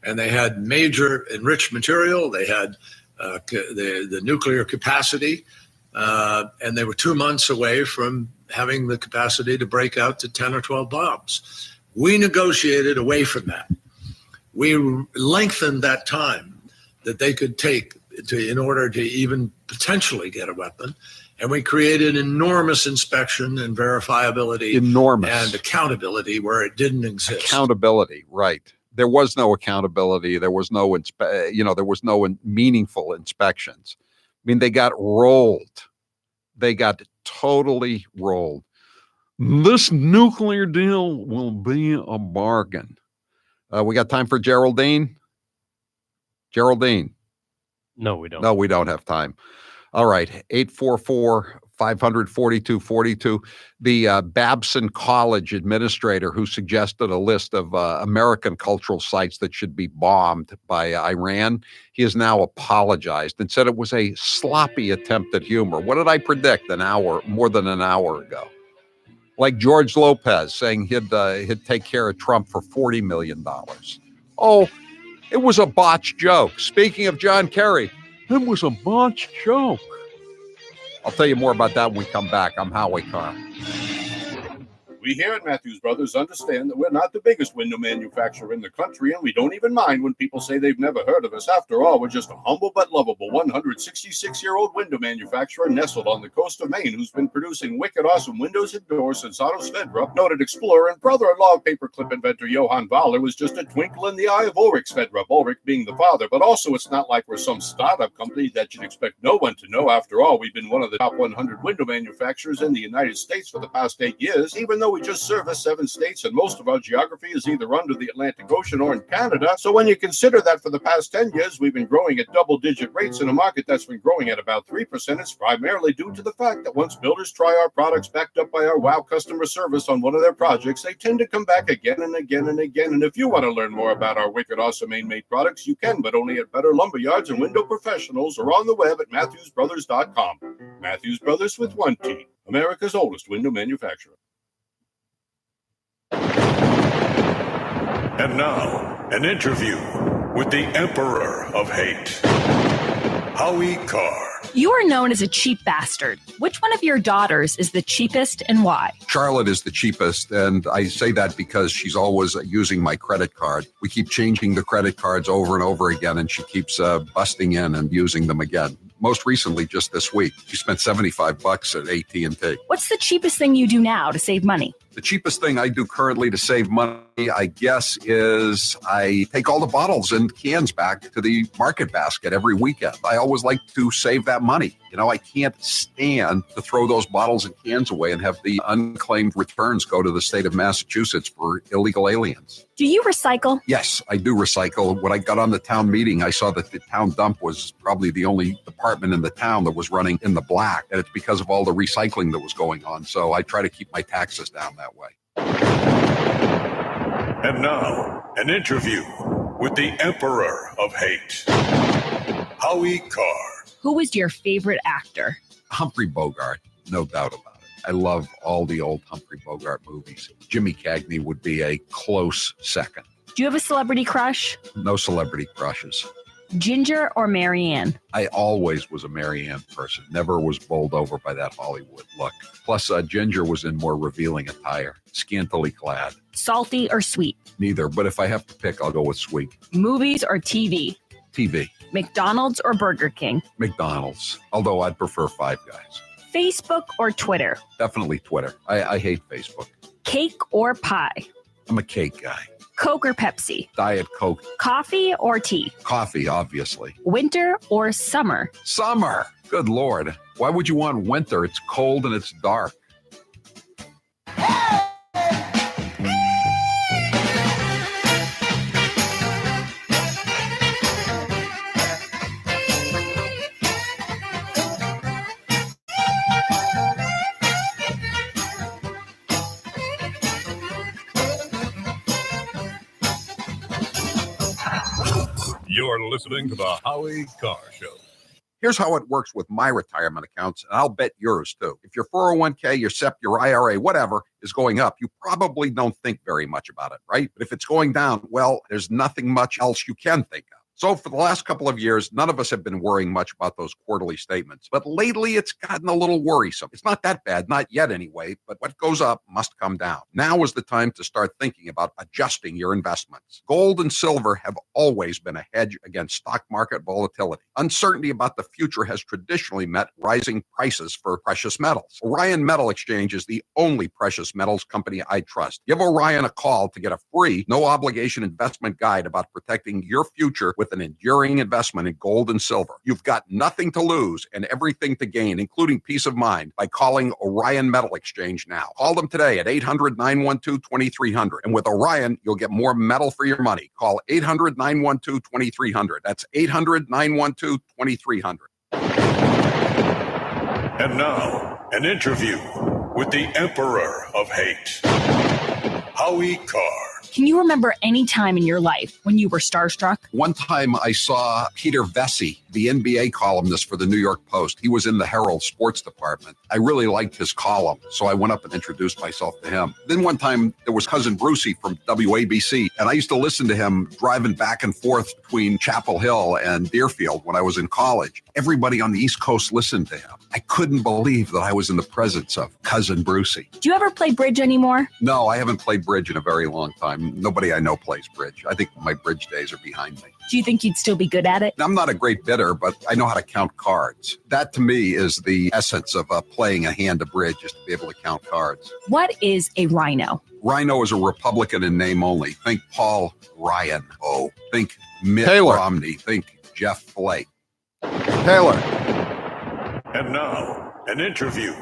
And they had major enriched material. They had the nuclear capacity. And they were 2 months away from having the capacity to break out to 10 or 12 bombs. We negotiated away from that. We lengthened that time that they could take in order to even potentially get a weapon. And we created enormous inspection and verifiability and accountability where it didn't exist. Accountability, right. There was no accountability. There was no, there was no meaningful inspections. I mean, they got rolled. They got totally rolled. This nuclear deal will be a bargain. We got time for Geraldine? Geraldine? No, we don't. No, we don't have time. All right, 844-500-4242. The Babson College administrator who suggested a list of American cultural sites that should be bombed by Iran, he has now apologized and said it was a sloppy attempt at humor. What did I predict more than an hour ago? Like George Lopez saying he'd take care of Trump for $40 million. Oh, it was a botched joke. Speaking of John Kerry, it was a botched joke. I'll tell you more about that when we come back. I'm Howie Carr. We here at Matthews Brothers understand that we're not the biggest window manufacturer in the country, and we don't even mind when people say they've never heard of us. After all, we're just a humble but lovable 166-year-old window manufacturer nestled on the coast of Maine who's been producing wicked awesome windows and doors since Otto Sverdrup, noted explorer and brother-in-law of paperclip inventor Johann Wahler, was just a twinkle in the eye of Ulrich Sverdrup, Ulrich being the father. But also, it's not like we're some startup company that you'd expect no one to know. After all, we've been one of the top 100 window manufacturers in the United States for the past 8 years, even though we just service 7 states and most of our geography is either under the Atlantic Ocean or in Canada. So when you consider that for the past 10 years we've been growing at double-digit rates in a market that's been growing at about 3%, it's primarily due to the fact that once builders try our products backed up by our wow customer service on one of their projects, they tend to come back again and again and again. And if you want to learn more about our wicked awesome Maine-made products, you can, but only at Better Lumber Yards and Window Professionals or on the web at MatthewsBrothers.com. Matthews Brothers with 1 T, America's oldest window manufacturer. And now, an interview with the Emperor of Hate, Howie Carr. You are known as a cheap bastard. Which one of your daughters is the cheapest and why? Charlotte is the cheapest, and I say that because she's always using my credit card. We keep changing the credit cards over and over again, and she keeps busting in and using them again. Most recently, just this week, she spent $75 at AT&T. What's the cheapest thing you do now to save money? The cheapest thing I do currently to save money, I guess, is I take all the bottles and cans back to the market basket every weekend. I always like to save that money. You know, I can't stand to throw those bottles and cans away and have the unclaimed returns go to the state of Massachusetts for illegal aliens. Do you recycle? Yes, I do recycle. When I got on the town meeting, I saw that the town dump was probably the only department in the town that was running in the black. And it's because of all the recycling that was going on. So I try to keep my taxes down that way. And now, an interview with the Emperor of Hate, Howie Carr. Who is your favorite actor? Humphrey Bogart, no doubt about it. I love all the old Humphrey Bogart movies. Jimmy Cagney would be a close second. Do you have a celebrity crush? No celebrity crushes. Ginger or Marianne? I always was a Marianne person. Never was bowled over by that Hollywood look. Plus, Ginger was in more revealing attire, scantily clad. Salty or sweet? Neither, but if I have to pick, I'll go with sweet. Movies or TV? TV. McDonald's or Burger King? McDonald's, although I'd prefer Five Guys. Facebook or Twitter? Definitely Twitter. I hate Facebook. Cake or pie? I'm a cake guy. Coke or Pepsi? Diet Coke. Coffee or tea? Coffee, obviously. Winter or summer? Summer. Good Lord. Why would you want winter? It's cold and it's dark. You're listening to the Howie Carr Show. Here's how it works with my retirement accounts, and I'll bet yours too. If your 401k, your SEP, your IRA, whatever is going up, you probably don't think very much about it, right? But if it's going down, well, there's nothing much else you can think of. So for the last couple of years, none of us have been worrying much about those quarterly statements. But lately, it's gotten a little worrisome. It's not that bad, not yet anyway, but what goes up must come down. Now is the time to start thinking about adjusting your investments. Gold and silver have always been a hedge against stock market volatility. Uncertainty about the future has traditionally meant rising prices for precious metals. Orion Metal Exchange is the only precious metals company I trust. Give Orion a call to get a free, no-obligation investment guide about protecting your future with an enduring investment in gold and silver. You've got nothing to lose and everything to gain, including peace of mind, by calling Orion Metal Exchange now. Call them today at 800-912-2300. And with Orion, you'll get more metal for your money. Call 800-912-2300. That's 800-912-2300. And now, an interview with the Emperor of Hate, Howie Carr. Can you remember any time in your life when you were starstruck? One time I saw Peter Vesey, the NBA columnist for the New York Post. He was in the Herald sports department. I really liked his column, so I went up and introduced myself to him. Then one time there was Cousin Brucey from WABC, and I used to listen to him driving back and forth between Chapel Hill and Deerfield when I was in college. Everybody on the East Coast listened to him. I couldn't believe that I was in the presence of Cousin Brucey. Do you ever play bridge anymore? No, I haven't played bridge in a very long time. Nobody I know plays bridge. I think my bridge days are behind me. Do you think you'd still be good at it? I'm not a great bidder, but I know how to count cards. That to me is the essence of playing a hand of bridge, is to be able to count cards. What is a rhino? Rhino is a Republican in name only. Think Paul Ryan. Oh, think Mitt Taylor. Romney. Think Jeff Flake. Taylor. And now, an interview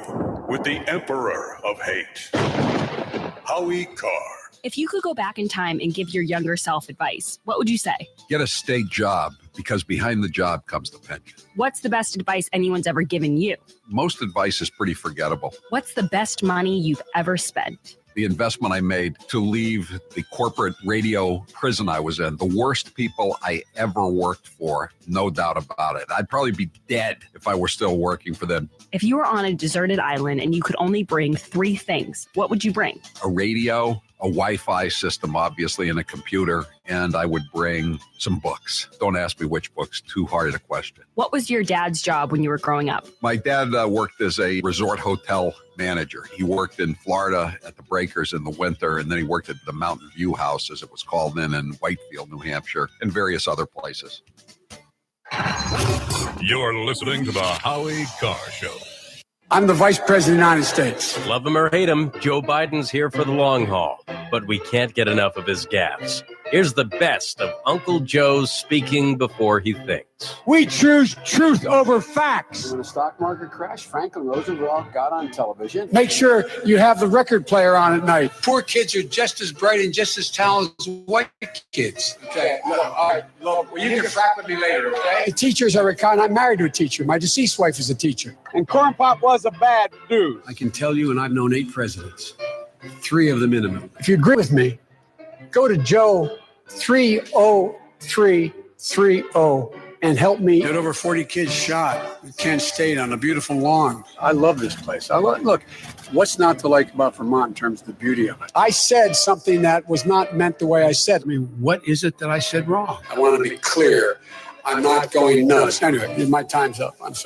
with the Emperor of Hate, Howie Carr. If you could go back in time and give your younger self advice, what would you say? Get a state job, because behind the job comes the pension. What's the best advice anyone's ever given you? Most advice is pretty forgettable. What's the best money you've ever spent? The investment I made to leave the corporate radio prison I was in, the worst people I ever worked for, no doubt about it. I'd probably be dead if I were still working for them. If you were on a deserted island and you could only bring 3 things, what would you bring? A radio, a Wi-Fi system, obviously, and a computer, and I would bring some books. Don't ask me which books, too hard a question. What was your dad's job when you were growing up? My dad worked as a resort hotel manager. He worked in Florida at the Breakers in the winter, and then he worked at the Mountain View House, as it was called then, in Whitefield, New Hampshire, and various other places. You're listening to the Howie Carr Show. I'm the Vice President of the United States. Love him or hate him, Joe Biden's here for the long haul, but we can't get enough of his gaffes. Here's the best of Uncle Joe speaking before he thinks. We choose truth over facts. When the stock market crashed, Franklin Roosevelt got on television. Make sure you have the record player on at night. Poor kids are just as bright and just as talented as white kids. Okay, look, all right, look, well, you can frack with me later, okay? The teachers are kind. I'm married to a teacher. My deceased wife is a teacher. And Corn Pop was a bad dude. I can tell you, and I've known 8 presidents. 3 of them minimum. If you agree with me, go to Joe 30330 and help me. Had over 40 kids shot at Kent State on a beautiful lawn. I love this place. Look, what's not to like about Vermont in terms of the beauty of it? I said something that was not meant the way I said. I mean, what is it that I said wrong? I want to be clear. I'm not going nuts. Anyway, my time's up. I'm sorry.